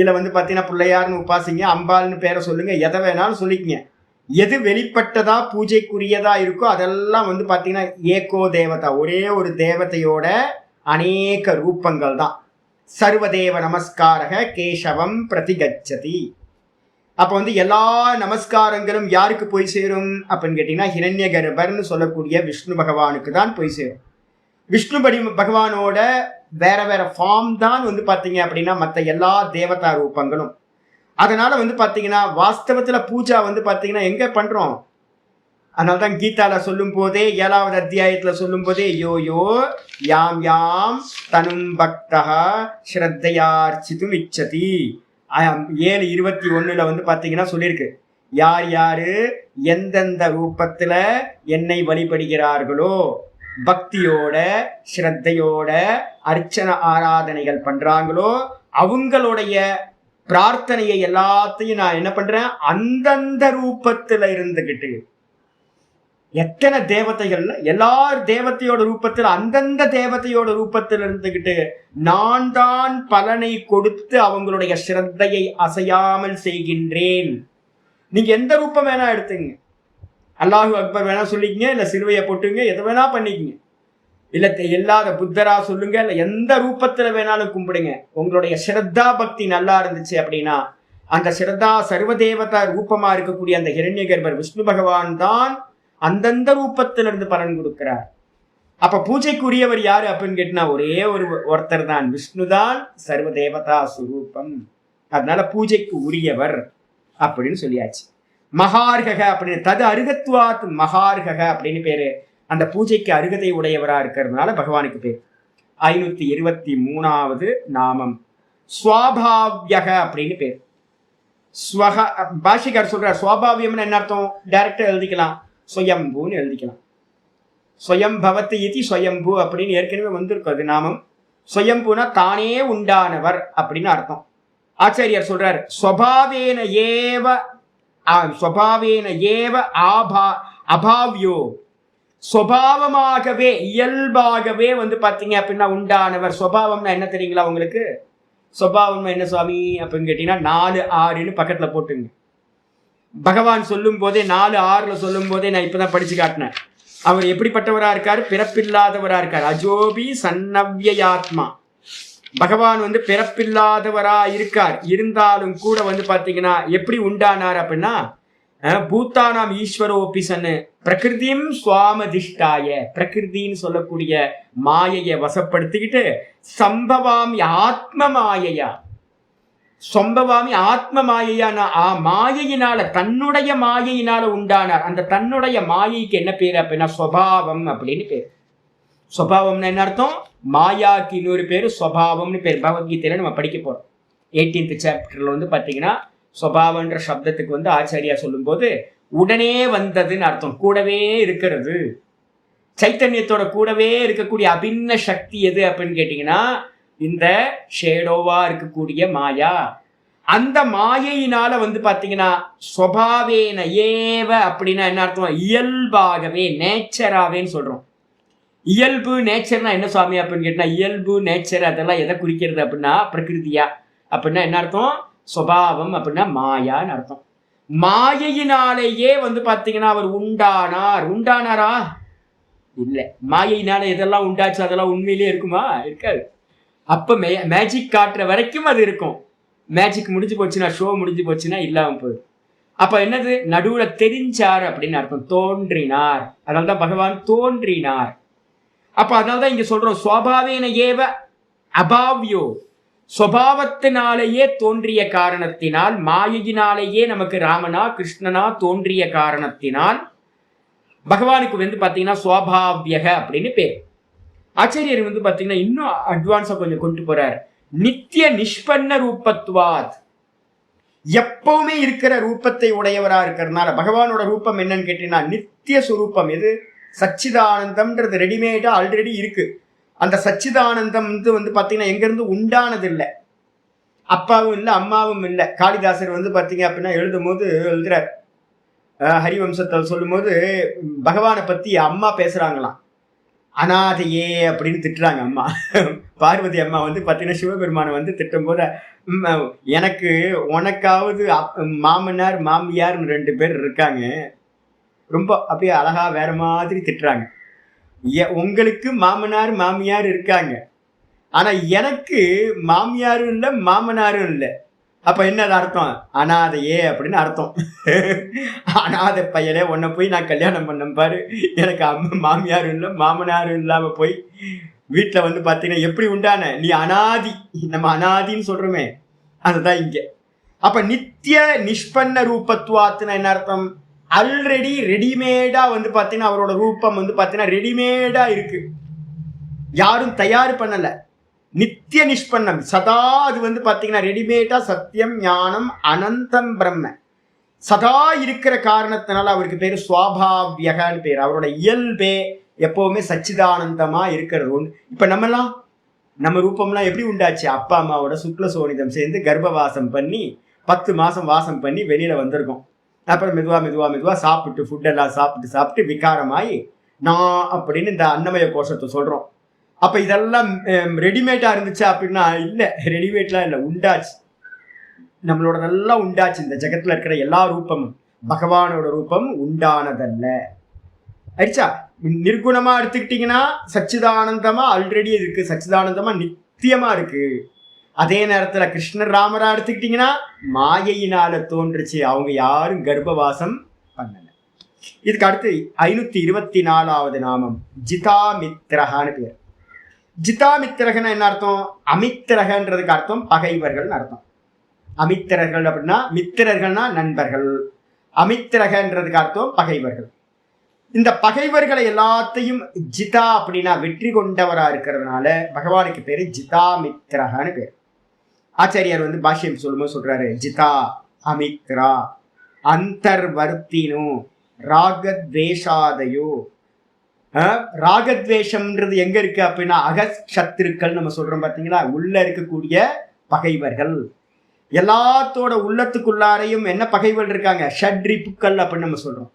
இல்ல வந்து பாத்தீங்கன்னா பிள்ளையார்னு உபாசிங்க, அம்பாள்னு பேரை சொல்லுங்க, எதை வேணாலும் சொல்லிக்கங்க. எது வெளிப்பட்டதா பூஜைக்குரியதா இருக்கோ அதெல்லாம் வந்து பாத்தீங்கன்னா ஏகோ தேவதா, ஒரே ஒரு தேவதையோட அநேக ரூபங்கள் தான். சர்வதேவ நமஸ்காரக கேசவம் பிரதிகச்சதி. அப்ப வந்து எல்லா நமஸ்காரங்களும் யாருக்கு போய் சேரும் அப்படின்னு கேட்டீங்கன்னா ஹிரண்ய கர்ப்பர்னு சொல்லக்கூடிய விஷ்ணு பகவானுக்கு தான் போய் சேரும். விஷ்ணு பகவானோட வேற வேற ஃபார்ம் தான் வந்து பாத்தீங்க அப்படின்னா மற்ற எல்லா தேவதா ரூபங்களும். அதனால வந்து பாத்தீங்கன்னா வாஸ்தவத்துல பூஜா வந்து பாத்தீங்கன்னா எங்க பண்றோம்? அதனால்தான் கீதால சொல்லும் போதே 7வது அத்தியாயத்துல சொல்லும் போதே யோ யோ யாம் யாம் தனும் பக்தா ஸ்ரத்தையார்ச்சிதும் இச்சதி 7:21 வந்து பாத்தீங்கன்னா சொல்லியிருக்கு. யார் யாரு எந்தெந்த ரூபத்துல என்னை வழிபடுகிறார்களோ, பக்தியோட ஸ்ரத்தையோட அர்ச்சனை ஆராதனைகள் பண்றாங்களோ, அவங்களுடைய பிரார்த்தனையை எல்லாத்தையும் நான் என்ன பண்றேன்? அந்தந்த ரூபத்துல இருந்துகிட்டு. எத்தனை தேவதைகள், எல்லார் தேவதையோட ரூபத்தில், அந்தந்த தேவதையோட ரூபத்தில் இருந்துகிட்டு நான் தான் பலனை கொடுத்து அவங்களுடைய ஸ்ரத்தையை அசையாமல் செய்கின்றேன். நீங்க எந்த ரூபம் வேணா எடுத்துங்க, அல்லாஹு அக்பர் வேணா சொல்லிக்கங்க, இல்ல சிலுவையை போட்டுங்க, எதை வேணா பண்ணிக்கங்க, இல்ல இல்லாத புத்தரா சொல்லுங்க, இல்ல எந்த ரூபத்துல வேணாலும் கும்பிடுங்க. உங்களுடைய ஸ்ரத்தா பக்தி நல்லா இருந்துச்சு அப்படின்னா அந்த ஸ்ரத்தா சர்வதேவதா ரூபமா இருக்கக்கூடிய அந்த ஹிரண்ய கர்ப்பர் விஷ்ணு பகவான் தான் அந்தந்த ரூபத்திலிருந்து பலன் கொடுக்கிறார். அப்ப பூஜைக்குரியவர் யாரு அப்படின்னு கேட்டினா ஒரே ஒருத்தர் தான், விஷ்ணு தான் சர்வதேவதா சுரூபம். அதனால பூஜைக்கு உரியவர் அப்படின்னு சொல்லியாச்சு. மகார்ஹக அப்படின்னு தது அருகத்வாத் மகார்ஹக அப்படின்னு பேரு. அந்த பூஜைக்கு அருகதை உடையவரா இருக்கிறதுனால பகவானுக்கு பேர். 523வது நாமம் ஸ்வாபாவ்யக அப்படின்னு பேர். பாஷிகார் சொல்றார் ஸ்வாபாவியம்னு என்ன அர்த்தம்? டைரக்டா எழுதிக்கலாம், ஸ்வயம்பூன்னு எழுதிக்கலாம். ஸ்வயம்பவத்து இதி ஸ்வயம்பு அப்படின்னு ஏற்கனவே வந்திருக்கும் அது நாமம். ஸ்வயம்புனா தானே உண்டானவர் அப்படின்னு அர்த்தம். ஆச்சாரியார் சொல்றார் ஸ்வபாவேன ஏவ அபாவ்யோ, சுபாவமாகவே இயல்பாகவே வந்து பாத்தீங்க அப்படின்னா உண்டானவர். சுபாவம்னா என்ன தெரியுங்களா உங்களுக்கு? சுபாவம்னா என்ன சுவாமி அப்படின்னு கேட்டீங்கன்னா 4, 6ன்னு பக்கத்துல போட்டுங்க. பகவான் சொல்லும் போதே 4, 6ல சொல்லும் போதே நான் இப்பதான் படிச்சு காட்டினேன். அவர் எப்படிப்பட்டவரா இருக்காரு? பிறப்பில்லாதவரா இருக்கார். அஜோபி சன்னவ்யாத்மா. பகவான் வந்து பிறப்பில்லாதவரா இருக்கார். இருந்தாலும் கூட வந்து பாத்தீங்கன்னா எப்படி உண்டானார் அப்படின்னா பூத்தானாம் ஈஸ்வரோபிசன்னு பிரகிருதியும் சுவாமதிஷ்டாய, பிரகிருதின்னு சொல்லக்கூடிய மாயையை வசப்படுத்திக்கிட்டு சம்பவாமி ஆத்ம மாயையா, சம்பவாமி ஆத்ம மாயையா, மாயையினால தன்னுடைய மாயையினால உண்டானார். அந்த தன்னுடைய மாயைக்கு என்ன பேரு அப்படின்னா ஸ்வபாவம் அப்படின்னு பேரு. ஸ்வபாவம்னு என்ன அர்த்தம்? மாயாக்கு இன்னொரு பேரு ஸ்வபாவம்னு பேர். பகவத்கீதையில நம்ம படிக்க போறோம். 18th சாப்டர்ல வந்து பாத்தீங்கன்னா ஸ்வபாவன்ற சப்தத்துக்கு வந்து ஆச்சாரியா சொல்லும் போது உடனே வந்ததுன்னு அர்த்தம், கூடவே இருக்கிறது. சைத்தன்யத்தோட கூடவே இருக்கக்கூடிய அபின்ன சக்தி எது அப்படின்னு கேட்டீங்கன்னா இந்த ஷேடோவா இருக்கக்கூடிய மாயா. அந்த மாயையினால வந்து பாத்தீங்கன்னா ஸ்வபாவேன ஏவ அப்படின்னா என்ன அர்த்தம்? இயல்பாகவே, நேச்சராவேன்னு சொல்றோம். இயல்பு நேச்சர்னா என்ன சுவாமி அப்படின்னு கேட்டா இயல்பு நேச்சர் அதெல்லாம் எதை குறிக்கிறது அப்படின்னா பிரகிருதியா. அப்படின்னா என்ன அர்த்தம்? சுபாவம் அப்படின்னா மாயான்னு அர்த்தம். மாயையினாலேயே வந்து பாத்தீங்கன்னா அவர் உண்டானாரா? இல்லை. மாயையினால எதெல்லாம் உண்டாச்சு அதெல்லாம் உண்மையிலேயே இருக்குமா? இருக்காது. அப்ப மேஜிக் காட்டுற வரைக்கும் அது இருக்கும். மேஜிக் முடிஞ்சு போச்சுன்னா, ஷோ முடிஞ்சு போச்சுன்னா இல்லாம போயிடும். அப்ப என்னது? நடுவுல தெரிஞ்சார் அப்படின்னு அர்த்தம். தோன்றினார். அதனால்தான் பகவான் தோன்றினார்.
அப்ப அதனால்தான் இங்க சொல்றோம் சுவாபாவேன ஏவ அபாவ்யோ, சுவாவத்தினாலேயே தோன்றிய காரணத்தினால், மாயையினாலேயே நமக்கு ராமனா கிருஷ்ணனா தோன்றிய காரணத்தினால் பகவானுக்கு வந்து பாத்தீங்கன்னா சுவாபாவியக அப்படின்னு பேர். ஆச்சாரியர் வந்து பாத்தீங்கன்னா இன்னும் அட்வான்ஸா கொஞ்சம் கொண்டு போறார். நித்திய நிஷ்பன்ன ரூபத்வாத், எப்பவுமே இருக்கிற ரூபத்தை உடையவரா இருக்கிறதுனால. பகவானோட ரூபம் என்னன்னு கேட்டீங்கன்னா நித்திய சுரூபம். எது? சச்சிதானந்தம்ன்றது ரெடிமேடா ஆல்ரெடி இருக்கு. அந்த சச்சிதானந்தம் வந்து பாத்தீங்கன்னா எங்க இருந்து உண்டானது இல்லை. அப்பாவும் இல்லை அம்மாவும் இல்லை. காளிதாசர் வந்து பாத்தீங்க அப்படின்னா எழுதும் போது எழுதுறார், ஹரிவம்சத்தில் சொல்லும் போது பகவானை பத்தி அம்மா பேசுறாங்களாம். அனாதையே அப்படின்னு திட்டுறாங்க அம்மா. பார்வதி அம்மா வந்து பார்த்தீங்கன்னா சிவபெருமானை வந்து திட்டும் போது, எனக்கு உனக்காவது மாமனார் மாமியார்னு 2 பேர் இருக்காங்க, ரொம்ப அப்படியே அழகா வேற மாதிரி திட்டுறாங்க. உங்களுக்கு மாமனார் மாமியார் இருக்காங்க, ஆனா எனக்கு மாமியாரும் இல்லை மாமனாரும் இல்லை. அப்ப என்ன அர்த்தம்? அனாதையே அப்படின்னு அர்த்தம். அனாதை பையனே, உன்னை போய் நான் கல்யாணம் பண்ண பாரு, எனக்கு மாமியாரும் இல்லை மாமனாரும் இல்லாம போய் வீட்டுல வந்து பாத்தீங்கன்னா எப்படி உண்டான நீ அனாதி. நம்ம அனாதின்னு சொல்றோமே, அதுதான் இங்க. அப்ப நித்திய நிஷ்பன்ன ரூபத்துவாத்துனா என்ன அர்த்தம்? ஆல்ரெடி ரெடிமேடா வந்து பாத்தீங்கன்னா அவரோட ரூபம் வந்து பாத்தீங்கன்னா ரெடிமேடா இருக்கு, யாரும் தயார் பண்ணல. நித்திய நிஷ்பன்னம், சதா அது வந்து பாத்தீங்கன்னா ரெடிமேடா சத்தியம் ஞானம் அனந்தம் பிரம்ம சதா இருக்கிற காரணத்தினால அவருக்கு பேரு சுவாபாவியகன்னு பேர். அவரோட இயல்பே எப்பவுமே சச்சிதானந்தமா இருக்கிறது ஒன்று. இப்ப நம்ம ரூபம்லாம் எப்படி உண்டாச்சு? அப்பா அம்மாவோட சுக்ல சோனிதம் சேர்ந்து கர்ப்பவாசம் பண்ணி 10 மாசம் வாசம் பண்ணி வெளியில வந்திருக்கோம். அப்புறம் மெதுவா சாப்பிட்டு ஃபுட்டெல்லாம் சாப்பிட்டு விகாரமாயி நான் அப்படின்னு இந்த அன்னமய கோஷத்தை சொல்றோம். அப்ப இதெல்லாம் ரெடிமேடா இருந்துச்சு அப்படின்னா இல்லை, ரெடிமேட்லாம் இல்லை, உண்டாச்சு. நம்மளோடதெல்லாம் உண்டாச்சு. இந்த ஜெகத்துல இருக்கிற எல்லா ரூபமும் பகவானோட ரூபம் உண்டானதல்ல. ஆயிடுச்சா? நிர்குணமா எடுத்துக்கிட்டீங்கன்னா சச்சிதானந்தமா ஆல்ரெடி இருக்கு, சச்சிதானந்தமா நித்தியமா இருக்கு. அதே நேரத்துல கிருஷ்ணர் ராமரா எடுத்துக்கிட்டீங்கன்னா மாயையினால தோன்றுச்சு, அவங்க யாரும் கர்ப்பவாசம் பண்ணல. இதுக்கு அடுத்து 524வது நாமம் ஜிதாமித்ரஹான்னு பேர். ஜிதாமித்திரகன்னா என்ன அர்த்தம்? அமித்திரகன்றதுக்கு அர்த்தம் பகைவர்கள் அர்த்தம். அமித்திரர்கள் அப்படின்னா, மித்திரர்கள்னா நண்பர்கள், அமித்திரகன்றதுக்கு அர்த்தம் பகைவர்கள். இந்த பகைவர்களை எல்லாத்தையும் ஜிதா அப்படின்னா வெற்றி கொண்டவரா இருக்கிறதுனால பகவானுக்கு பேரு ஜிதாமித்ரகன்னு பேர். ஆச்சாரியார் வந்து பாஷ்யம் சொல்லும்போது சொல்றாரு, ஜிதா அமித்ரா அந்தர்வர்த்தினோ ராகத்வேஷாதயோ. ராகத்வேஷம்ன்றது எங்க இருக்கு அப்படின்னா அகசத்ருக்கள் நம்ம சொல்றோம் பாத்தீங்களா, உள்ள இருக்கக்கூடிய பகைவர்கள். எல்லாத்தோட உள்ளத்துக்குள்ளாரையும் என்ன பகைவர்கள் இருக்காங்க? ஷட்ரிப்புக்கள் அப்படின்னு நம்ம சொல்றோம்.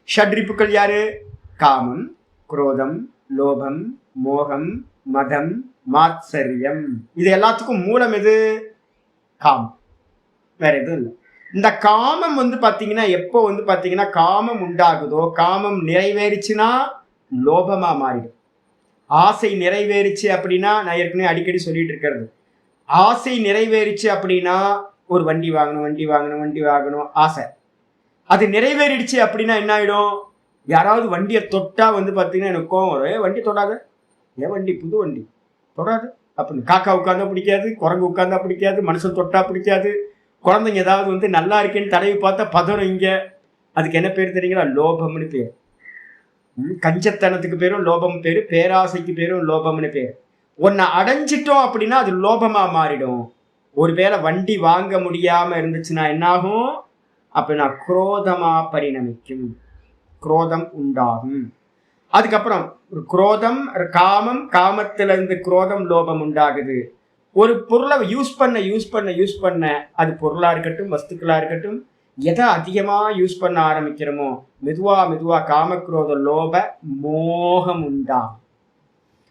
ஷட்ரிப்புக்கள் யாரு? காமம், குரோதம், லோபம், மோகம், மதம், மாத்சரியம். இது எல்லாத்துக்கும் மூலம் எது? காமம், வேற எதுவும் இல்லை. இந்த காமம் வந்து பாத்தீங்கன்னா எப்போ வந்து பாத்தீங்கன்னா காமம் உண்டாகுதோ, காமம் நிறைவேறிச்சுன்னா லோபமா மாறிடும். ஆசை நிறைவேறிச்சு அப்படின்னா, நான் ஏற்கனவே அடிக்கடி சொல்லிட்டு இருக்கிறது, ஆசை நிறைவேறிச்சு அப்படின்னா ஒரு வண்டி வாங்கணும் ஆசை. அது நிறைவேறிடுச்சு அப்படின்னா என்ன ஆயிடும்? யாராவது வண்டியை தொட்டா வந்து பாத்தீங்கன்னா எனக்கு கோவம் வரும். வண்டி தொடாத, ஏன் வண்டி புது வண்டி தொடாது அப்படின்னு. காக்கா உட்காந்தா பிடிக்காது, குரங்கு உட்காந்தா பிடிக்காது, மனுஷன் தொட்டா பிடிக்காது. குழந்தைங்க ஏதாவது வந்து நல்லா இருக்கேன்னு தடவி பார்த்தா பதறும். இங்க அதுக்கு என்ன பேர் தெரியுங்களா? லோபம்னு பேர். கஞ்சத்தனத்துக்கு பேரும் லோபம் பேரு, பேராசைக்கு பேரும் லோபம்னு பேர். ஒன்னை அடைஞ்சிட்டோம் அப்படின்னா அது லோபமா மாறிடும். ஒருவேளை வண்டி வாங்க முடியாம இருந்துச்சுன்னா என்னாகும்? அப்படின்னா குரோதமா பரிணமிக்கும், குரோதம் உண்டாகும். அதுக்கப்புறம் குரோதம், காமம், காமத்திலிருந்து குரோதம், லோபம் உண்டாகுது. ஒரு பொருளை யூஸ் பண்ண அது பொருளா இருக்கட்டும் வஸ்துக்களா இருக்கட்டும், எதை அதிகமா யூஸ் பண்ண ஆரம்பிக்கிறோமோ மெதுவா காமக்ரோத லோப மோகம் உண்டாகும்.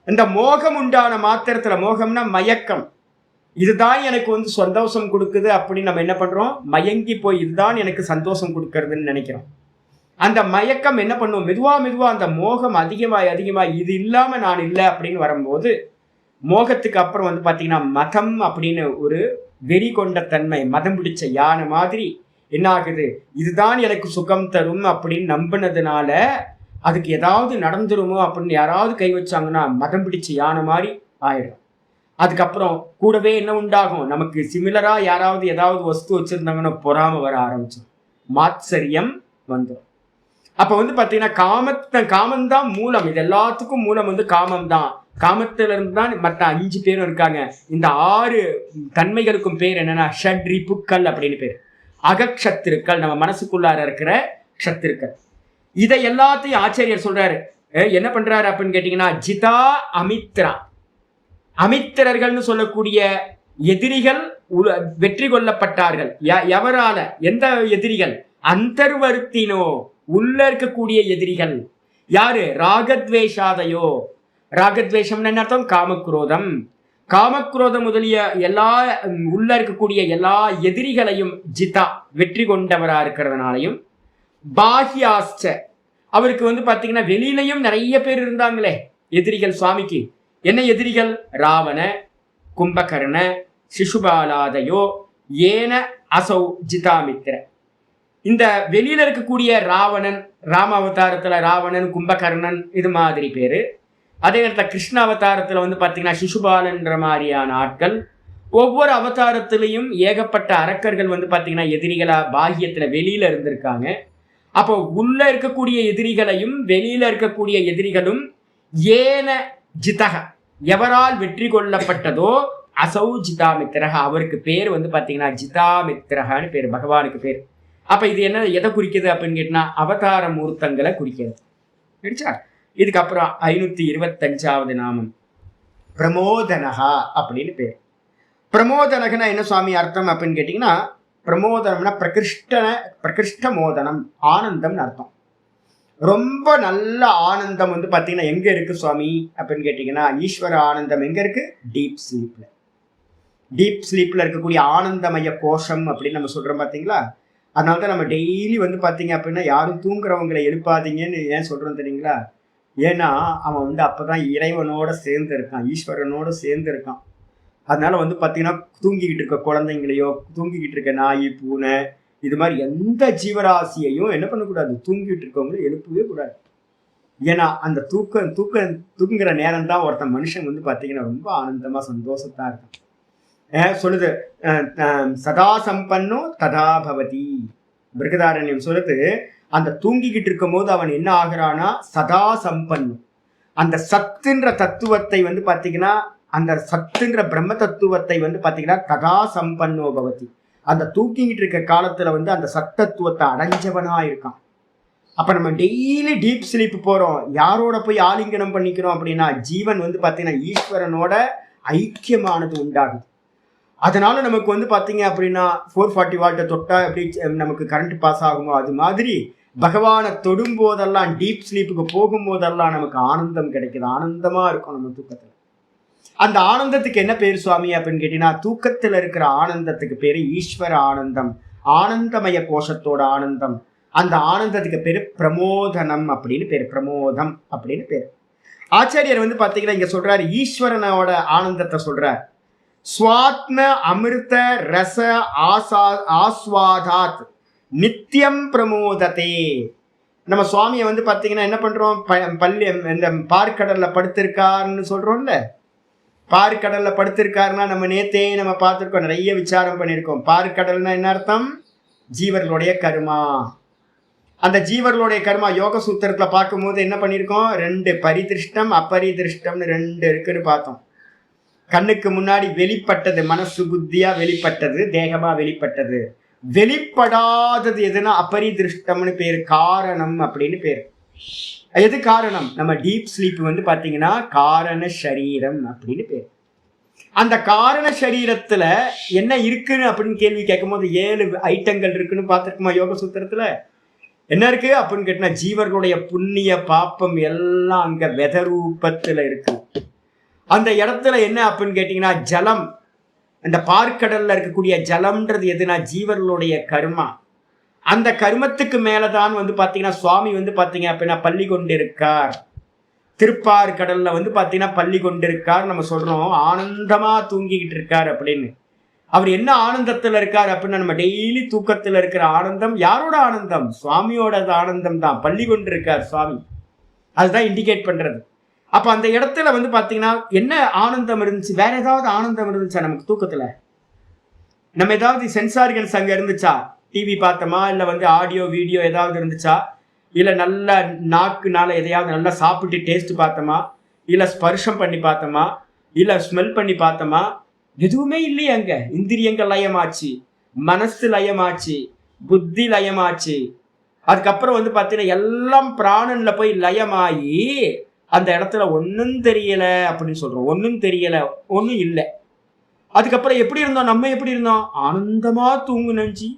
இந்த மோகம் உண்டான மாத்திரத்துல, மோகம்னா மயக்கம், இதுதான் எனக்கு வந்து சந்தோஷம் கொடுக்குது அப்படின்னு நம்ம என்ன பண்றோம்? மயங்கி போய் இதுதான் எனக்கு சந்தோஷம் கொடுக்கறதுன்னு நினைக்கிறோம். அந்த மயக்கம் என்ன பண்ணுவோம்? மெதுவா அந்த மோகம் அதிகமாய் இது இல்லாம நான் இல்லை அப்படின்னு வரும்போது, மோகத்துக்கு அப்புறம் வந்து பாத்தீங்கன்னா மதம் அப்படின்னு ஒரு வெறி கொண்ட தன்மை, மதம் பிடிச்ச யானை மாதிரி என்ன ஆகுது? இதுதான் எனக்கு சுகம் தரும் அப்படின்னு நம்பினதுனால அதுக்கு ஏதாவது நடந்துருமோ அப்படின்னு யாராவது கை வச்சாங்கன்னா மதம் பிடிச்ச யானை மாதிரி ஆயிடும். அதுக்கப்புறம் கூடவே என்ன உண்டாகும், நமக்கு சிமிலரா யாராவது ஏதாவது வஸ்து வச்சிருந்தாங்கன்னா பொறாம வர ஆரம்பிச்சோம், மாத்சரியம் வந்துடும். அப்ப வந்து பாத்தீங்கன்னா காமம்தான் மூலம், இது எல்லாத்துக்கும் மூலம் வந்து காமம் தான். காமத்தில இருந்து தான் மற்ற 5 பேரும் இருக்காங்க. இந்த 6 தன்மைகளுக்கும் பேர் என்னன்னா ஷட்ரிபுக்கள் அப்படின்னு பேர். அகக்ஷத்திருக்கள், நம்ம மனசுக்குள்ளார இருக்கிற க்ஷத்திருக்கள். இதை எல்லாத்தையும் ஆச்சாரியர் சொல்றாரு. என்ன பண்றாரு அப்படின்னு கேட்டீங்கன்னா, ஜிதா அமித்ரா, அமித்திரர்கள்னு சொல்லக்கூடிய எதிரிகள் வெற்றி கொள்ளப்பட்டார்கள். எவரால? எந்த எதிரிகள்? அந்தர்வர்த்தினோ, உள்ள இருக்கக்கூடிய எதிரிகள். யாரு? ராகத்வேஷாதையோ. ராகத்வேஷம் என்ன அர்த்தம்? காமக்ரோதம். காமக்ரோதம் முதலிய எல்லா உள்ள இருக்கக்கூடிய எல்லா எதிரிகளையும் ஜிதா வெற்றி கொண்டவரா இருக்கிறதுனாலையும், பாஹ்யாஸ்ச அவருக்கு வந்து பாத்தீங்கன்னா வெளியிலையும் நிறைய பேர் இருந்தாங்களே எதிரிகள் சுவாமிக்கு. என்ன எதிரிகள்? ராவண, கும்பகர்ண, சிசுபாலாதையோ, ஏன அசௌ ஜிதாமித்திர. இந்த வெளியில இருக்கக்கூடிய ராவணன், ராம அவதாரத்துல ராவணன், கும்பகர்ணன் இது மாதிரி பேரு. அதே நேரத்தில் கிருஷ்ண அவதாரத்துல வந்து பாத்தீங்கன்னா சிசுபாலன்ற மாதிரியான ஆட்கள். ஒவ்வொரு அவதாரத்திலையும் ஏகப்பட்ட அரக்கர்கள் வந்து பாத்தீங்கன்னா எதிரிகளா பாஹ்யத்துல வெளியில இருந்திருக்காங்க. அப்போ உள்ள இருக்கக்கூடிய எதிரிகளையும் வெளியில இருக்கக்கூடிய எதிரிகளும் ஏன ஜிதக எவரால் வெற்றி கொள்ளப்பட்டதோ அசௌ ஜிதாமித்திரக, அவருக்கு பேர் வந்து பாத்தீங்கன்னா ஜிதாமித்திரகான்னு பேர், பகவானுக்கு பேர். அப்ப இது என்ன, எதை குறிக்குது அப்படின்னு கேட்டீங்கன்னா அவதார மூர்த்தங்களை குறிக்கிறது. சரிச்சா? இதுக்கப்புறம் 525வது நாமம் பிரமோதனகா அப்படின்னு பேர். பிரமோதனகனா என்ன சுவாமி அர்த்தம் அப்படின்னு கேட்டீங்கன்னா, பிரமோதனம்னா பிரகிருஷ்ட மோதனம், ஆனந்தம்னு அர்த்தம். ரொம்ப நல்ல ஆனந்தம் வந்து பாத்தீங்கன்னா எங்க இருக்கு சுவாமி அப்படின்னு கேட்டீங்கன்னா, ஈஸ்வர ஆனந்தம் எங்க இருக்கு? டீப் ஸ்லீப்ல. டீப் ஸ்லீப்ல இருக்கக்கூடிய ஆனந்தமய கோஷம் அப்படின்னு நம்ம சொல்றோம் பாத்தீங்களா. அதனாலதான் நம்ம டெய்லி வந்து பாத்தீங்க அப்படின்னா யாரும் தூங்குறவங்களை எழுப்பாதீங்கன்னு ஏன் சொல்றோம் தெரியுங்களா? ஏன்னா அவன் வந்து அப்பதான் இறைவனோட சேர்ந்து இருக்கான், ஈஸ்வரனோட சேர்ந்து இருக்கான். அதனால வந்து பாத்தீங்கன்னா தூங்கிக்கிட்டு இருக்க குழந்தைங்களையோ, தூங்கிக்கிட்டு இருக்க நாய், பூனை, இது மாதிரி எந்த ஜீவராசியையும் என்ன பண்ணக்கூடாது, தூங்கிட்டு இருக்கவங்களை எழுப்பவே கூடாது. ஏன்னா அந்த தூங்குற நேரம் தான் ஒருத்தன் மனுஷன் வந்து பாத்தீங்கன்னா ரொம்ப ஆனந்தமா சந்தோஷத்தா இருக்கான். சொல்லுது சதா சம்பன்னோ ததா பவதி. பிருகதாரண்யம் சொல்லுது, அந்த தூங்கிக்கிட்டு இருக்கும் போது அவன் என்ன ஆகிறானா சதா சம்பன்னு. அந்த சத்துன்ற தத்துவத்தை வந்து பாத்தீங்கன்னா, அந்த சத்துன்ற பிரம்ம தத்துவத்தை வந்து பாத்தீங்கன்னா ததா சம்பன்னோ பவதி. அந்த தூக்கிக்கிட்டு இருக்க காலத்துல வந்து அந்த சத்தத்துவத்தை அடைஞ்சவனா இருக்கான். அப்ப நம்ம டெய்லி டீப் ஸ்லீப் போறோம், யாரோட போய் ஆலிங்கனம் பண்ணிக்கிறோம் அப்படின்னா ஜீவன் வந்து பாத்தீங்கன்னா ஈஸ்வரனோட ஐக்கியமானது உண்டாகுது. அதனால நமக்கு வந்து பாத்தீங்க அப்படின்னா 440 வால்ட்டை தொட்டா எப்படி நமக்கு கரண்ட் பாஸ் ஆகுமோ அது மாதிரி பகவானை தொடும் போதெல்லாம், டீப் ஸ்லீப்புக்கு போகும்போதெல்லாம் நமக்கு ஆனந்தம் கிடைக்குது. ஆனந்தமா இருக்கும் நம்ம தூக்கத்துல. அந்த ஆனந்தத்துக்கு என்ன பேர் சுவாமி அப்படின்னு கேட்டீங்கன்னா, தூக்கத்துல இருக்கிற ஆனந்தத்துக்கு பேரு ஈஸ்வர ஆனந்தம், ஆனந்தமய கோஷத்தோட ஆனந்தம். அந்த ஆனந்தத்துக்கு பேரு பிரமோதனம் அப்படின்னு பேரு, பிரமோதம் அப்படின்னு பேரு. ஆச்சாரியர் வந்து பாத்தீங்கன்னா இங்க சொல்றாரு, ஈஸ்வரனோட ஆனந்தத்தை சொல்றார். ஸ்வாத்ம அமிர்த ரச ஆஸ்வாதாத் நித்தியம் பிரமோததே. நம்ம சுவாமியை வந்து பாத்தீங்கன்னா என்ன பண்றோம், பள்ளி இந்த பார்க்கடல்ல படுத்திருக்காருன்னு சொல்றோம்ல. பார்க்கடல்ல படுத்திருக்காருன்னா நம்ம நேத்தே நம்ம பார்த்திருக்கோம், நிறைய விசாரம் பண்ணியிருக்கோம். பார்க்கடல்னா என்ன அர்த்தம்? ஜீவர்களுடைய கர்மா. அந்த ஜீவர்களுடைய கர்மா யோக சூத்திரத்துல பார்க்கும்போது என்ன பண்ணியிருக்கோம், 2 பரிதிருஷ்டம் அப்பரிதிருஷ்டம்னு 2 இருக்குன்னு பார்த்தோம். கண்ணுக்கு முன்னாடி வெளிப்பட்டது, மனசு புத்தியா வெளிப்பட்டது, தேகமா வெளிப்பட்டது. வெளிப்படாதது எதுனா அபரிதிருஷ்டம்னு பேரு, காரணம் அப்படின்னு பேரு. எது காரணம்? நம்ம டீப் ஸ்லீப் வந்து பாத்தீங்கன்னா காரண சரீரம் அப்படின்னு பேரு. அந்த காரண சரீரத்துல என்ன இருக்குன்னு அப்படின்னு கேள்வி கேட்கும் போது 7 ஐட்டங்கள் இருக்குன்னு பார்த்திருக்குமா யோக சூத்திரத்துல? என்ன இருக்கு அப்படின்னு கேட்டா, ஜீவர்களுடைய புண்ணிய பாப்பம் எல்லாம் அங்க வெதரூபத்துல இருக்கு. அந்த இடத்துல என்ன அப்படின்னு கேட்டீங்கன்னா ஜலம். அந்த பார்க்கடல்ல இருக்கக்கூடிய ஜலம்ன்றது எதுனா ஜீவர்களுடைய கர்மா. அந்த கர்மத்துக்கு மேலதான் வந்து பாத்தீங்கன்னா சுவாமி வந்து பாத்தீங்க அப்படின்னா பள்ளி கொண்டிருக்கார். திருப்பார் கடல்ல வந்து பாத்தீங்கன்னா பள்ளி கொண்டிருக்கார் நம்ம சொல்றோம், ஆனந்தமா தூங்கிக்கிட்டு இருக்கார் அப்படின்னு. அவர் என்ன ஆனந்தத்துல இருக்கார் அப்படின்னா, நம்ம டெய்லி தூக்கத்துல இருக்கிற ஆனந்தம் யாரோட ஆனந்தம்? சுவாமியோட ஆனந்தம் தான். பள்ளி கொண்டிருக்கார் சுவாமி. அதுதான் இண்டிகேட் பண்றது. அப்ப அந்த இடத்துல வந்து பாத்தீங்கன்னா என்ன ஆனந்தம் இருந்துச்சு? வேற ஏதாவது ஆனந்தம் இருந்துச்சா நமக்கு தூக்கத்துல? நம்ம ஏதாவது சென்சாரிகன்ஸ் அங்க இருந்துச்சா? டிவி பார்த்தோமா, இல்ல வந்து ஆடியோ வீடியோ ஏதாவது இருந்துச்சா, இல்ல நல்ல நாக்குனால எதையாவது நல்லா சாப்பிட்டு டேஸ்ட் பார்த்தோமா, இல்ல ஸ்பர்ஷம் பண்ணி பார்த்தோமா, இல்ல ஸ்மெல் பண்ணி பார்த்தோமா? எதுவுமே இல்லையே. அங்க இந்திரியங்கள் லயமாச்சு, மனசு லயமாச்சு, புத்தி லயமாச்சு. அதுக்கப்புறம் வந்து பாத்தீங்கன்னா எல்லாம் பிராணன்ல போய் லயமாயி அந்த இடத்துல ஒன்னும் தெரியல அப்படின்னு சொல்றோம். ஒன்னும் தெரியல, ஒன்னும் இல்லை. அதுக்கப்புறம் எப்படி இருந்தோம்? நம்ம எப்படி இருந்தோம்? ஆனந்தமா தூங்குனஞ்சி,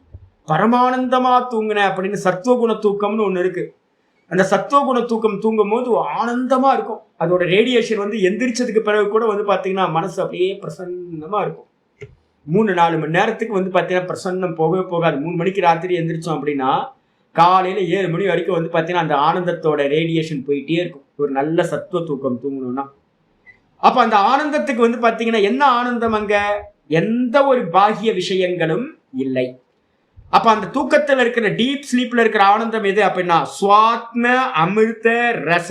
பரமானந்தமா தூங்குன அப்படின்னு சத்துவகுண தூக்கம்னு ஒண்ணு இருக்கு. அந்த சத்துவகுண தூக்கம் தூங்கும் போது ஆனந்தமா இருக்கும். அதோட ரேடியேஷன் வந்து எந்திரிச்சதுக்கு பிறகு கூட வந்து பாத்தீங்கன்னா மனசு அப்படியே பிரசன்னமா இருக்கும். 3-4 மணி நேரத்துக்கு வந்து பாத்தீங்கன்னா பிரசன்னம் போகவே போகாது. 3 மணிக்கு ராத்திரி எந்திரிச்சோம் அப்படின்னா காலையில 7 மணி வரைக்கும் வந்து பாத்தீங்கன்னா அந்த ஆனந்தத்தோட ரேடியேஷன் போயிட்டே இருக்கும். ஒரு நல்ல சத்துவ தூக்கம் தூங்கணும்னா. அப்ப அந்த ஆனந்தத்துக்கு வந்து பாத்தீங்கன்னா என்ன ஆனந்தம்? அங்க எந்த ஒரு பாகிய விஷயங்களும் இல்லை. அப்ப அந்த தூக்கத்துல இருக்கிற டீப் ஸ்லீப்ல இருக்கிற ஆனந்தம் எது அப்படின்னா சுவாத்ம அமிர்த ரச.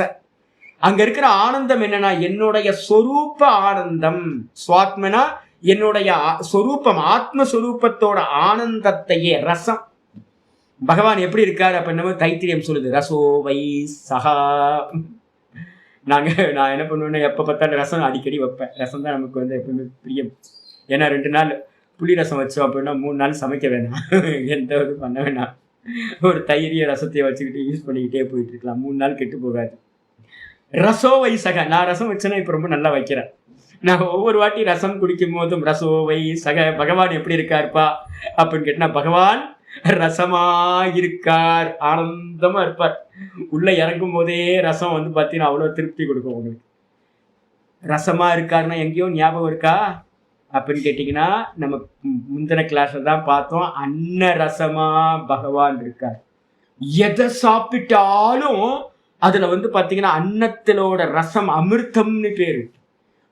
அங்க இருக்கிற ஆனந்தம் என்னன்னா என்னுடைய சொரூப ஆனந்தம். சுவாத்மனா என்னுடைய சொரூபம், ஆத்மஸ்வரூபத்தோட ஆனந்தத்தையே ரசம். பகவான் எப்படி இருக்காரு அப்படின்னா தைத்திரியம் சொல்லுது, ரசோ வை சகா. நான் என்ன பண்ணுவேன்னா எப்ப பார்த்தாலும் ரசம் அடிக்கடி வைப்பேன். ரசம் தான் நமக்கு வந்து எப்பவுமே பிரியம். ஏன்னா 2 நாள் புளி ரசம் வச்சோம் அப்படின்னா 3 நாள் சமைக்க வேணாம், எந்த இது பண்ண வேணாம். ஒரு தயிரிய ரசத்தையை வச்சுக்கிட்டு யூஸ் பண்ணிக்கிட்டே போயிட்டு இருக்கலாம். 3 நாள் கெட்டு போகாது. ரசோ வை சக. நான் ரசம் வச்சேன்னா இப்ப ரொம்ப நல்லா வைக்கிறேன். நான் ஒவ்வொரு வாட்டி ரசம் குடிக்கும் போதும் ரசோ வை சக. பகவான் எப்படி இருக்காருப்பா அப்படின்னு கேட்டா பகவான் ரசமா இருக்கார், ஆனந்தமா இருப்பார். உள்ள இறங்கும் போதே ரசம் வந்து பாத்தீங்கன்னா அவ்வளவு திருப்தி கொடுக்கும் உங்களுக்கு. ரசமா இருக்காருன்னா எங்கேயோ ஞாபகம் இருக்கா அப்படின்னு கேட்டீங்கன்னா நம்ம முந்தின கிளாஸ்ல தான் பார்த்தோம். அன்ன ரசமா பகவான் இருக்கார். எதை சாப்பிட்டாலும் அதுல வந்து பாத்தீங்கன்னா அன்னத்திலோட ரசம் அமிர்தம்னு பேரு.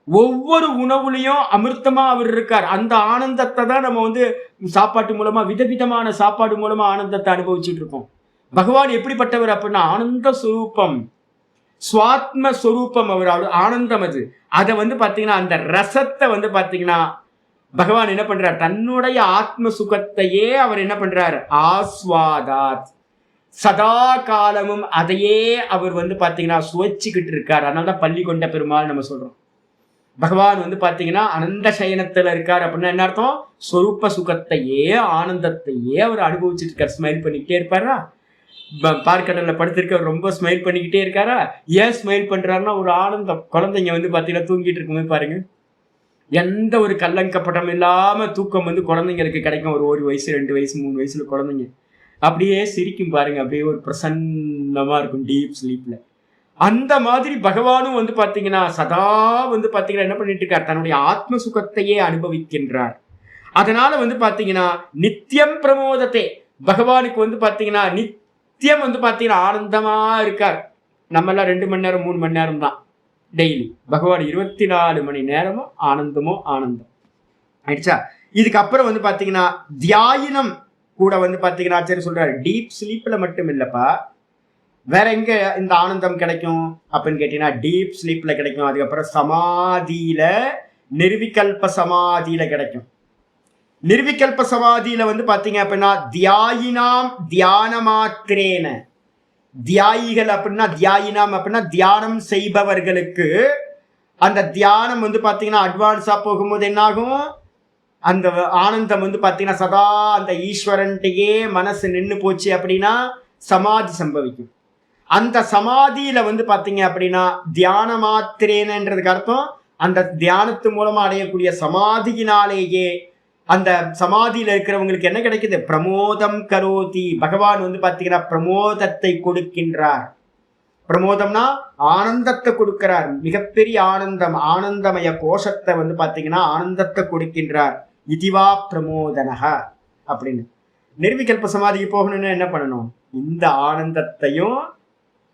ஒவ்வொரு உணவுலையும் அமிர்தமா அவர் இருக்கார். அந்த ஆனந்தத்தை தான் நம்ம வந்து சாப்பாட்டு மூலமா, விதவிதமான சாப்பாடு மூலமா ஆனந்தத்தை அனுபவிச்சுட்டு இருக்கோம். பகவான் எப்படிப்பட்டவர் அப்படின்னா ஆனந்த சுரூபம், சுவாத்ம சுரூபம். அவர் ஆனந்தம். அதை வந்து பாத்தீங்கன்னா அந்த ரசத்தை வந்து பாத்தீங்கன்னா பகவான் என்ன பண்றார்? தன்னுடைய ஆத்ம சுகத்தையே அவர் என்ன பண்றார்? ஆஸ்வாதாத். சதா காலமும் அதையே அவர் வந்து பாத்தீங்கன்னா சுவைச்சுக்கிட்டு இருக்கார். அதனாலதான் பள்ளி கொண்ட பெருமாள் நம்ம சொல்றோம். பகவான் வந்து பாத்தீங்கன்னா அனந்த சயனத்துல இருக்கார் அப்படின்னா என்ன அர்த்தம்? சொரூப சுகத்தையே, ஆனந்தத்தையே அவர் அனுபவிச்சுட்டு இருக்கார். ஸ்மைல் பண்ணிக்கிட்டே இருப்பாரா? பார்க்கடல்ல படுத்திருக்க ரொம்ப ஸ்மைல் பண்ணிக்கிட்டே இருக்காரா? ஏன் ஸ்மைல் பண்றாருன்னா ஒரு ஆனந்தம். குழந்தைங்க வந்து பாத்தீங்கன்னா தூங்கிட்டு இருக்குமே பாருங்க, எந்த ஒரு கல்லங்கப்பட்டம் இல்லாம தூக்கம் வந்து குழந்தைங்களுக்கு கிடைக்கும். ஒரு 1 வயசு 2 வயசு 3 வயசுல குழந்தைங்க அப்படியே சிரிக்கும் பாருங்க. அப்படியே ஒரு பிரசன்னமா இருக்கும் டீப் ஸ்லீப்ல. அந்த மாதிரி பகவானும் வந்து பாத்தீங்கன்னா சதா வந்து பாத்தீங்கன்னா என்ன பண்ணிட்டு இருக்கார்? தன்னுடைய ஆத்ம சுகத்தையே அனுபவிக்கின்றார். அதனால வந்து பாத்தீங்கன்னா நித்தியம் பிரமோதத்தை. பகவானுக்கு வந்து பாத்தீங்கன்னா நித்தியம் வந்து பாத்தீங்கன்னா ஆனந்தமா இருக்கார். நம்ம எல்லாம் 2 மணி நேரம் 3 மணி நேரம் தான் டெய்லி. பகவான் 24 மணி நேரமும் ஆனந்தமோ ஆனந்தம் ஆயிடுச்சா. இதுக்கப்புறம் வந்து பாத்தீங்கன்னா தியாயினம் கூட வந்து பாத்தீங்கன்னா ஆச்சாரிய சொல்றாரு டீப் ஸ்லீப்ல மட்டும் இல்லப்பா, வேற எங்க இந்த ஆனந்தம் கிடைக்கும் அப்படின்னு கேட்டீங்கன்னா டீப் ஸ்லீப்ல கிடைக்கும். அதுக்கப்புறம் சமாதியில, நிர்விகல்ப சமாதியில கிடைக்கும். நிர்விகல்ப சமாதியில வந்து பாத்தீங்க அப்படின்னா தியாயினாம் தியான மாத்திரேன. தியாயிகள் அப்படின்னா தியாயினாம் அப்படின்னா தியானம் செய்பவர்களுக்கு அந்த தியானம் வந்து பாத்தீங்கன்னா அட்வான்ஸா போகும்போது என்ன ஆகும்? அந்த ஆனந்தம் வந்து பாத்தீங்கன்னா சதா அந்த ஈஸ்வரன்ட்டையே மனசு நின்று போச்சு அப்படின்னா சமாதி சம்பவிக்கும். அந்த சமாதியில வந்து பாத்தீங்க அப்படின்னா தியான மாத்திரேனன்றதுக்கு அர்த்தம் அந்த தியானத்து மூலமா அடையக்கூடிய சமாதியினாலேயே அந்த சமாதியில இருக்கிறவங்களுக்கு என்ன கிடைக்குது? பிரமோதம் கரோதி. பகவான் வந்து பாத்தீங்கன்னா பிரமோதத்தை கொடுக்கின்றார். பிரமோதம்னா ஆனந்தத்தை கொடுக்கிறார். மிகப்பெரிய ஆனந்தம், ஆனந்தமய கோஷத்தை வந்து பாத்தீங்கன்னா ஆனந்தத்தை கொடுக்கின்றார். இதுவா பிரமோதனக அப்படின்னு. நிர்விகல்ப சமாதிக்கு போகணும்னா என்ன பண்ணணும்? இந்த ஆனந்தத்தையும்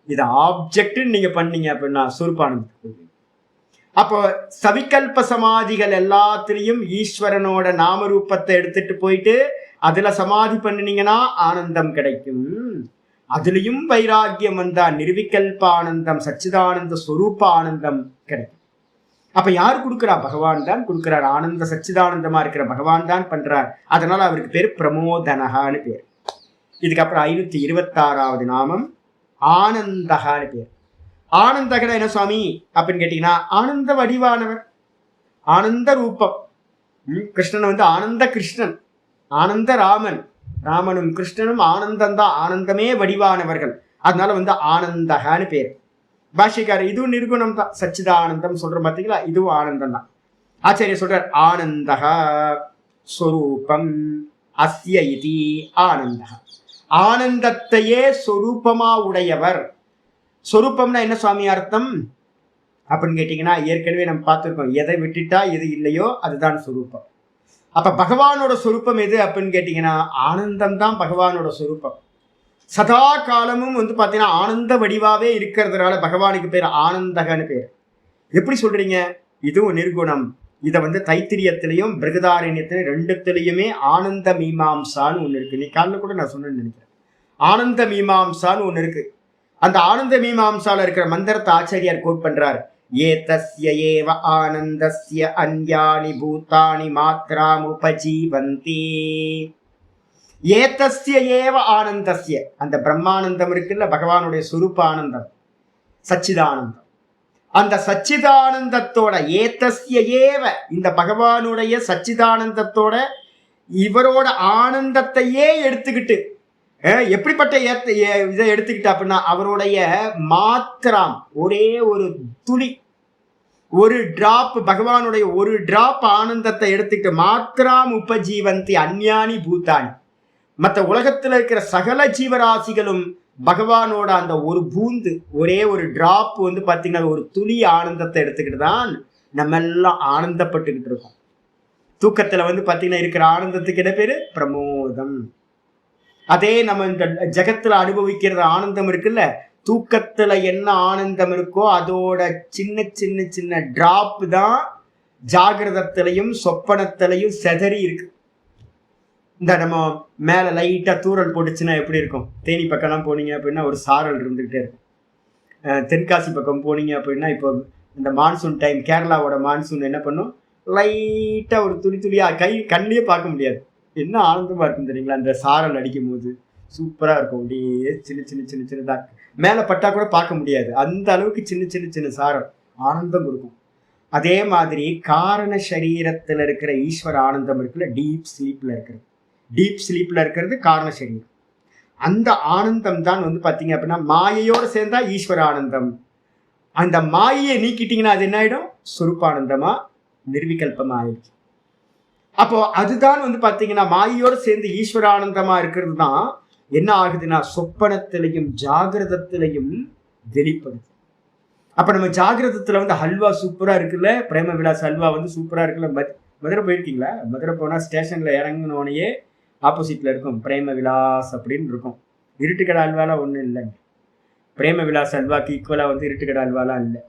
இது ஆப்ஜெக்ட் நீங்க பண்ணீங்க அப்படின்னா சுரூபானந்தத்துக்கு. அப்போ சவிகல்ப சமாதிகள் எல்லாத்திலையும் ஈஸ்வரனோட நாமரூபத்தை எடுத்துட்டு போயிட்டு அதுல சமாதி பண்ணினீங்கன்னா ஆனந்தம் கிடைக்கும்.
அதுலயும் வைராக்கியம் வந்தா நிர்விகல்ப ஆனந்தம், சச்சிதானந்த ஸ்வரூப ஆனந்தம் கிடைக்கும். அப்ப யார் கொடுக்குறா? பகவான் தான் கொடுக்கிறார். ஆனந்த சச்சிதானந்தமா இருக்கிற பகவான் தான் பண்றார். அதனால அவருக்கு பேர் பிரமோதனகான்னு பேர். இதுக்கப்புறம் 526வது நாமம் ஆனந்தகான்னு பேர். ஆனந்தகன என்ன சுவாமி அப்படின்னு கேட்டீங்கன்னா, ஆனந்த வடிவானவர், ஆனந்த ரூபம். கிருஷ்ணன் வந்து ஆனந்த கிருஷ்ணன், ஆனந்த ராமன். ராமனும் கிருஷ்ணனும் ஆனந்தம்தான், ஆனந்தமே வடிவானவர்கள். அதனால வந்து ஆனந்தகான்னு பேர். பாஷிக்காரர் இதுவும் நிர்குணம் தான், சச்சிதானந்தம் சொல்ற பார்த்தீங்களா, இதுவும் ஆனந்தம் தான். ஆச்சாரிய சொல்றார் ஆனந்தகா ஸ்வரூபம் அஸ்ய இதி ஆனந்தகா. ஆனந்தத்தையே சொரூபமா உடையவர். சொரூபம்னா என்ன சுவாமி அர்த்தம் அப்படின்னு கேட்டீங்கன்னா, ஏற்கனவே நம்ம பார்த்துருக்கோம், எதை விட்டுட்டா எது இல்லையோ அதுதான் சொரூபம். அப்ப பகவானோட சொரூபம் எது அப்படின்னு கேட்டீங்கன்னா, ஆனந்தம் தான் பகவானோட சொரூபம். சதா காலமும் வந்து பார்த்தீங்கன்னா ஆனந்த வடிவாவே இருக்கிறதுனால பகவானுக்கு பேர் ஆனந்தகன்னு பேர். எப்படி சொல்றீங்க? இதுவும் நிர்குணம். இதை வந்து தைத்திரியத்திலையும் பிருகதாரண்யத்திலையும் ரெண்டுத்திலையுமே ஆனந்த மீமாம்சான்னு ஒன்று இருக்கு. நீ காலைல கூட நான் சொன்னேன்னு நினைக்கிறேன். ஆனந்த மீமாம்சான்னு ஒன்று இருக்கு. அந்த ஆனந்த மீமாம்சால இருக்கிற மந்திரத்தை ஆச்சாரியார் கோட் பண்றார். ஏதஸ்ய ஏவ ஆனந்தஸ்ய அன்யானி பூதானி மாத்ராம் உபஜீவந்தி. ஏதஸ்ய ஏவ ஆனந்தஸ்ய, அந்த பிரம்மானந்தம் இருக்குல்ல, பகவானுடைய சுரூப ஆனந்தம், சச்சிதானந்தம். அந்த சச்சிதானந்தத்தோட ஏதஸ்ய ஏவ, இந்த பகவானுடைய சச்சிதானந்தத்தோட இவரோட ஆனந்தத்தையே எடுத்துக்கிட்டு, எப்படிப்பட்ட இதை எடுத்துக்கிட்டு அப்படின்னா, அவருடைய மாத்திராம், ஒரே ஒரு துளி, ஒரு டிராப், பகவானுடைய ஒரு டிராப் ஆனந்தத்தை எடுத்துக்கிட்டு, மாத்திராம் உபஜீவந்தி அந்யானி பூத்தானி, மற்ற உலகத்தில் இருக்கிற சகல ஜீவராசிகளும் பகவானோட அந்த ஒரு பூந்து, ஒரே ஒரு டிராப் வந்து பார்த்தீங்கன்னா ஒரு துளி ஆனந்தத்தை எடுத்துக்கிட்டு தான் நம்ம எல்லாம் ஆனந்தப்பட்டுக்கிட்டு இருக்கோம். தூக்கத்தில் வந்து பார்த்தீங்கன்னா இருக்கிற ஆனந்தத்துக்கு என்ன பேரு? பிரமோதம். அதே நம்ம இந்த ஜகத்துல அனுபவிக்கிறது ஆனந்தம் இருக்குல்ல, தூக்கத்துல என்ன ஆனந்தம் இருக்கோ அதோட சின்ன சின்ன சின்ன டிராப் தான் ஜாகிரதத்திலையும் சொப்பனத்திலையும் செதறி இருக்கு. இந்த நம்ம மேல லைட்டா தூரல் போட்டுச்சுன்னா எப்படி இருக்கும்? தேனி பக்கம்லாம் போனீங்க அப்படின்னா ஒரு சாரல் இருந்துகிட்டே இருக்கும். தென்காசி பக்கம் போனீங்க அப்படின்னா, இப்போ இந்த மான்சூன் டைம், கேரளாவோட மான்சூன் என்ன பண்ணும், லைட்டா ஒரு துளி துளியா கண்ணிலே பார்க்க முடியாது. என்ன ஆனந்தமா இருக்கும் தெரியுங்களா? அந்த சாரல் அடிக்கும் போது சூப்பரா இருக்கும். அப்படியே சின்ன சின்ன சின்ன சின்னதா மேல பட்டா கூட பார்க்க முடியாது, அந்த அளவுக்கு சின்ன சின்ன சின்ன சாரல் ஆனந்தம் கொடுக்கும். அதே மாதிரி காரண சரீரத்துல இருக்கிற ஈஸ்வர ஆனந்தம் இருக்குல்ல, டீப் ஸ்லீப்ல இருக்கிறது, டீப் ஸ்லீப்ல இருக்கிறது காரண சரீரம். அந்த ஆனந்தம் தான் வந்து பாத்தீங்க அப்படின்னா மாயையோடு சேர்ந்தா ஈஸ்வர ஆனந்தம். அந்த மாயையை நீக்கிட்டீங்கன்னா அது என்ன ஆயிடும்? சொரூபானந்தமா நிர்விகல்பமா ஆயிடுச்சு. அப்போ அதுதான் வந்து பாத்தீங்கன்னா மாயையோடு சேர்ந்து ஈஸ்வர ஆனந்தமா இருக்கிறது தான் என்ன ஆகுதுன்னா சொப்பனத்திலையும் ஜாகிரதத்திலையும் வெளிப்படுது. அப்ப நம்ம ஜாகிரதத்துல வந்து ஹல்வா சூப்பரா இருக்குல்ல, பிரேம விலாஸ் ஹல்வா வந்து சூப்பரா இருக்குல்ல. மதுரை போயிருக்கீங்களா? மதுரை போனா ஸ்டேஷன்ல இறங்கினோடனே ஆப்போசிட்ல இருக்கும் பிரேம விலாஸ் அப்படின்னு இருக்கும். இருட்டுக்கடை அல்வாலாம் ஒன்றும் இல்லைங்க. பிரேம விலாஸ் அல்வாக்கு ஈக்குவலா வந்து இருட்டுக்கடை அல்வாலாம் இல்லை.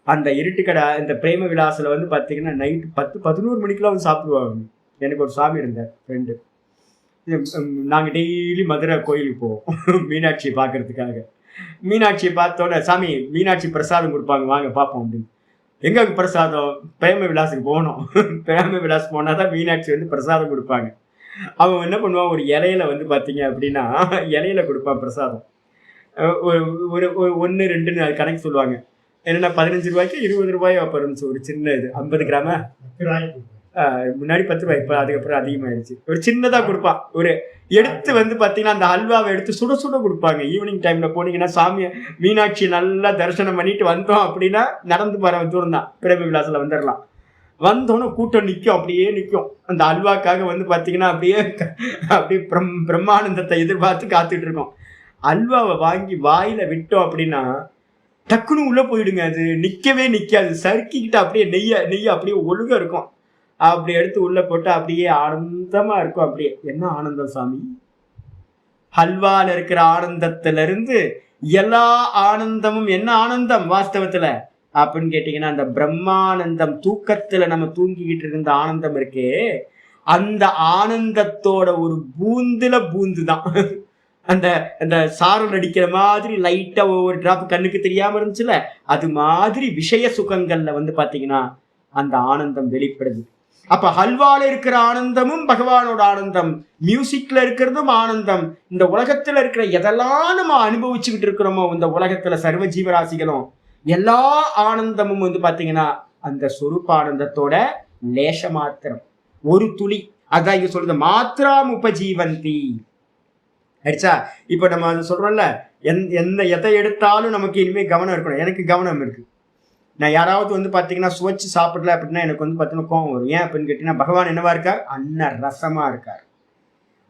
அந்த இருட்டுக்கடை இந்த பிரேம விலாசில் வந்து பார்த்தீங்கன்னா நைட்டு 10-11 மணிக்கெலாம் வந்து சாப்பிடுவாங்க. எனக்கு ஒரு சாமி இருந்தார் ஃப்ரெண்டு. நாங்கள் டெய்லி மதுரை கோயிலுக்கு போவோம் மீனாட்சியை பார்க்கறதுக்காக. மீனாட்சியை பார்த்தோன்னே, சாமி மீனாட்சி பிரசாதம் கொடுப்பாங்க, வாங்க பார்ப்போம் அப்படின்னு. எங்கே பிரசாதம்? பிரேம விலாஸுக்கு போகணும். பிரேம விலாஸ் போனால் தான் மீனாட்சி வந்து பிரசாதம் கொடுப்பாங்க. அவன் என்ன பண்ணுவான், ஒரு இலையில வந்து பார்த்தீங்க அப்படின்னா இலையில கொடுப்பான் பிரசாதம். ஒரு 1-2 அது கணக்கு சொல்லுவாங்க. என்னென்னா 15 ரூபாய்க்கு 20 ரூபாய் அப்போ இருந்துச்சு. ஒரு சின்ன இது 50 கிராம முன்னாடி 10 ரூபாய், இப்போ அதுக்கப்புறம் அதிகமாகிடுச்சு. ஒரு சின்னதாக கொடுப்பான். ஒரு எடுத்து வந்து பார்த்தீங்கன்னா அந்த ஹல்வாவை எடுத்து சுட சுட கொடுப்பாங்க. ஈவினிங் டைமில் போனீங்கன்னா சாமியை மீனாட்சி நல்லா தரிசனம் பண்ணிட்டு வந்தோம் அப்படின்னா நடந்து போகிற தூரம் தான், பிரேம விலாசில் வந்துடலாம். வந்தோன்னே கூட்டம் நிற்கும், அப்படியே நிற்கும். அந்த அல்வாக்காக வந்து பார்த்தீங்கன்னா அப்படியே பிரம்மானந்தத்தை எதிர்பார்த்து காத்துட்டு இருக்கோம். அல்வாவை வாங்கி வாயில விட்டோம் அப்படின்னா டக்குன்னு உள்ள போயிடுங்க. அது நிற்கவே நிற்காது, சறுக்கிக்கிட்டு அப்படியே நெய்ய அப்படியே ஒழுங்க இருக்கும். அப்படி எடுத்து உள்ள போட்டு அப்படியே ஆனந்தமா இருக்கும். அப்படியே என்ன ஆனந்தம் சாமி! ஹல்வால இருக்கிற ஆனந்தத்துல இருந்து எல்லா ஆனந்தமும் என்ன ஆனந்தம் வாஸ்தவத்துல அப்படின்னு கேட்டீங்கன்னா, அந்த பிரம்மானந்தம், தூக்கத்துல நம்ம தூங்கிக்கிட்டு இருந்த ஆனந்தம் இருக்கே, அந்த ஆனந்தத்தோட ஒரு பூந்துல பூந்து தான்.
அந்த அந்த சாரல் அடிக்கிற மாதிரி லைட்டா ஒவ்வொரு டிராப் கண்ணுக்கு தெரியாம இருந்துச்சுல, அது மாதிரி விஷய சுகங்கள்ல வந்து பாத்தீங்கன்னா அந்த ஆனந்தம் வெளிப்படுது. அப்ப ஹல்வால இருக்கிற ஆனந்தமும் பகவானோட ஆனந்தம், மியூசிக்ல இருக்கிறதும் ஆனந்தம். இந்த உலகத்துல இருக்கிற எதெல்லாம் நம்ம அனுபவிச்சுக்கிட்டு இருக்கிறோமோ, இந்த உலகத்துல சர்வ ஜீவராசிகளும் எல்லா ஆனந்தமும் வந்து பாத்தீங்கன்னா அந்த சொரூப ஆனந்தத்தோட லேச மாத்திரம், ஒரு துளி. அதான் இங்க சொல்றது மாத்திராம் உபஜீவந்தி. ஆயிடுச்சா? இப்ப நம்ம அது சொல்றோம்ல, எதை எடுத்தாலும் நமக்கு இனிமே கவனம் இருக்கணும். எனக்கு கவனம் இருக்கு. நான் யாராவது வந்து பாத்தீங்கன்னா சுவைச்சு சாப்பிடல அப்படின்னா எனக்கு வந்து பாத்தீங்கன்னா கோவம் வரும். ஏன் அப்படின்னு கேட்டீங்கன்னா, பகவான் என்னவா இருக்கார்? அன்ன ரசமா இருக்கார்.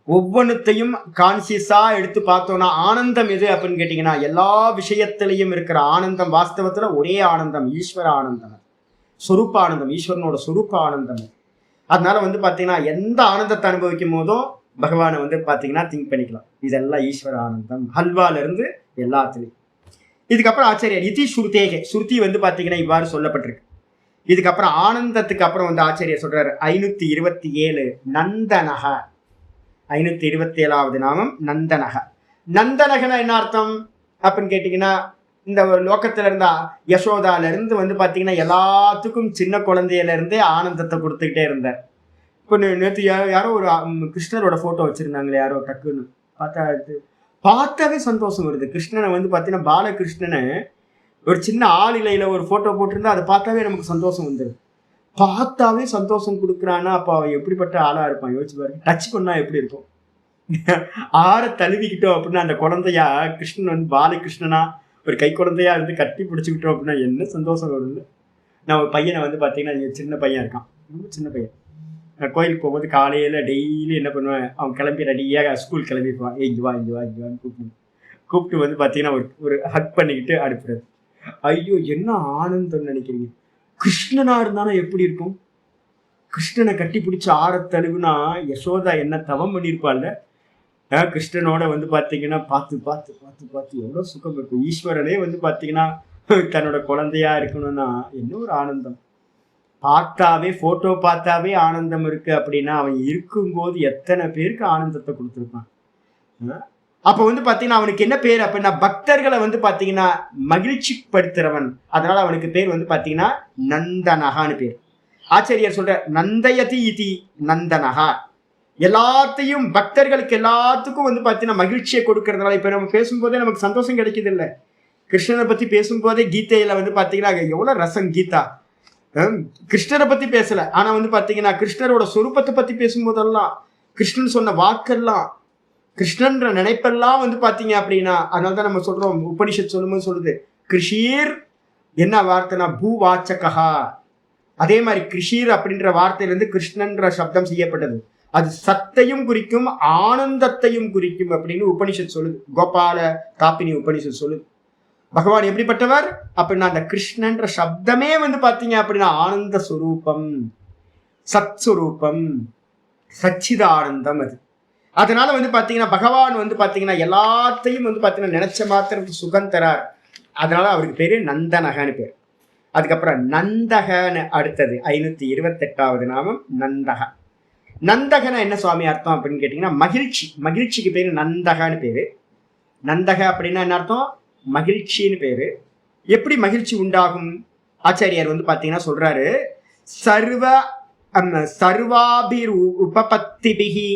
ஒவ்வொன்றுத்தையும் கான்சியஸா எடுத்து பார்த்தோம்னா ஆனந்தம் எது அப்படின்னு கேட்டீங்கன்னா, எல்லா விஷயத்திலையும் இருக்கிற ஆனந்தம் வாஸ்தவத்துல ஒரே ஆனந்தம், ஈஸ்வர ஆனந்தம், சொரூப ஆனந்தம், ஈஸ்வரனோட சொரூப ஆனந்தம். அதனால வந்து பாத்தீங்கன்னா எந்த ஆனந்தத்தை அனுபவிக்கும் போதும் பகவானை வந்து பாத்தீங்கன்னா திங்க் பண்ணிக்கலாம். இதெல்லாம் ஈஸ்வர ஆனந்தம், ஹல்வால இருந்து எல்லாத்துலையும். இதுக்கப்புறம் ஆச்சாரியர் இதி ஸ்ருதேகே, ஸ்ருதி வந்து பாத்தீங்கன்னா இவ்வாறு சொல்லப்பட்டிருக்கு. இதுக்கப்புறம் ஆனந்தத்துக்கு அப்புறம் வந்து ஆச்சாரியர் சொல்றாரு 527 நந்தனக, 527வது நாமம் நந்தனக. நந்தனகனா என்ன அர்த்தம் அப்படின்னு கேட்டீங்கன்னா, இந்த லோக்கத்துல இருந்தா யசோதால இருந்து வந்து பாத்தீங்கன்னா எல்லாத்துக்கும் சின்ன குழந்தையில இருந்தே ஆனந்தத்தை கொடுத்துக்கிட்டே இருந்தார். இப்போ நேற்று யாரோ ஒரு கிருஷ்ணரோட போட்டோ வச்சிருந்தாங்களே, யாரோ டக்குன்னு பார்த்தாவே சந்தோஷம் வருது. கிருஷ்ணனை வந்து பாத்தீங்கன்னா பாலகிருஷ்ணனை ஒரு சின்ன ஆளிலையில ஒரு போட்டோ போட்டிருந்தா அதை பார்த்தாவே நமக்கு சந்தோஷம் வந்துடுது. பார்த்தாவே சந்தோஷம் கொடுக்குறான்னா அப்போ அவன் எப்படிப்பட்ட ஆளா இருப்பான் யோசிச்சு பாருங்க. டச் பண்ணா எப்படி இருக்கும்? ஆற தழுவிக்கிட்டோம் அப்படின்னா அந்த குழந்தையா கிருஷ்ணன் வந்து பாலகிருஷ்ணனா ஒரு கை குழந்தையா இருந்து கட்டி பிடிச்சிக்கிட்டோம் அப்படின்னா என்ன சந்தோஷம் வரும்ல. நான் ஒரு பையனை வந்து பாத்தீங்கன்னா சின்ன பையன் இருக்கான், ரொம்ப சின்ன பையன். நான் கோயிலுக்கு போகும்போது காலையில டெய்லி என்ன பண்ணுவேன், அவன் கிளம்பி ரெடியாக ஸ்கூல் கிளம்பிடுவான். இங்கே வா இங்கே வா இங்கே வான்னு கூப்பிட்டு வந்து பார்த்தீங்கன்னா ஒரு ஹக் பண்ணிக்கிட்டு அனுப்புறது. ஐயோ என்ன ஆனந்தம்னு நினைக்கிறீங்க? கிருஷ்ணனா இருந்தாலும் எப்படி இருக்கும்? கிருஷ்ணனை கட்டி பிடிச்சி ஆரத்தழுவுனா யசோதா என்ன தவம் பண்ணியிருப்பாள்ல. கிருஷ்ணனோட வந்து பார்த்தீங்கன்னா பார்த்து பார்த்து பார்த்து பார்த்து எவ்வளோ சுகம் இருக்கும். ஈஸ்வரனே வந்து பார்த்தீங்கன்னா தன்னோட குழந்தையா இருக்கணும்னா என்ன ஒரு ஆனந்தம். பார்த்தாவே போட்டோ பார்த்தாவே ஆனந்தம் இருக்கு அப்படின்னா அவன் இருக்கும்போது எத்தனை பேருக்கு ஆனந்தத்தை கொடுத்துருப்பான். அப்ப வந்து பாத்தீங்கன்னா அவனுக்கு என்ன பேர் அப்படின்னா பக்தர்களை வந்து பாத்தீங்கன்னா மகிழ்ச்சி படுத்துறவன். அதனால அவனுக்கு பேர் வந்து பாத்தீங்கன்னா நந்தனகான்னு பேர். ஆச்சாரியர் சொல்ற நந்தயதி இதி நந்தனகா, எல்லாத்தையும் பக்தர்களுக்கு எல்லாத்துக்கும் வந்து பாத்தீங்கன்னா மகிழ்ச்சியை கொடுக்கறதுனால. இப்ப நம்ம பேசும்போதே நமக்கு சந்தோஷம் கிடைக்குது இல்ல. கிருஷ்ணனை பத்தி பேசும்போதே கீதையில வந்து பாத்தீங்கன்னா எவ்வளவு ரசம். கீதா கிருஷ்ணரை பத்தி பேசல, ஆனா வந்து பாத்தீங்கன்னா கிருஷ்ணரோட சொரூபத்தை பத்தி பேசும்போதெல்லாம் கிருஷ்ணன் சொன்ன வாக்கெல்லாம் கிருஷ்ணன்ற நினைப்பெல்லாம் வந்து பாத்தீங்க அப்படின்னா, அதனாலதான் நம்ம சொல்றோம் உபனிஷத் சொல்லும்போது சொல்லுது கிருஷீர் என்ன வார்த்தைனா பூவாச்சகா. அதே மாதிரி கிருஷீர் அப்படின்ற வார்த்தையிலிருந்து கிருஷ்ணன்ற சப்தம் செய்யப்பட்டது. அது சத்தையும் குறிக்கும் ஆனந்தத்தையும் குறிக்கும் அப்படின்னு உபனிஷத் சொல்லுது. கோபால காப்பினி உபனிஷத் சொல்லுது. பகவான் எப்படிப்பட்டவர் அப்படின்னா அந்த கிருஷ்ணன்ற சப்தமே வந்து பாத்தீங்க அப்படின்னா ஆனந்த சுரூபம், சத் சுரூபம், சச்சித ஆனந்தம். அது அதனால வந்து பாத்தீங்கன்னா பகவான் வந்து பாத்தீங்கன்னா எல்லாத்தையும் வந்து பாத்தீங்கன்னா நினைச்ச மாத்திரத்துக்கு சுகம் தரார். அதனால அவருக்கு பேரு நந்தனகன்னு பேர். அதுக்கப்புறம் நந்தகன்னு அடுத்தது 528வது நாமம் நந்தக. நந்தகன என்ன சுவாமி அர்த்தம் அப்படின்னு கேட்டீங்கன்னா மகிழ்ச்சி. மகிழ்ச்சிக்கு பேரு நந்தகன்னு பேரு. நந்தக அப்படின்னா என்ன அர்த்தம்? மகிழ்ச்சின்னு பேரு. எப்படி மகிழ்ச்சி உண்டாகும்? ஆச்சாரியார் வந்து பாத்தீங்கன்னா சொல்றாரு சர்வாபிர் உபபத்திபிகி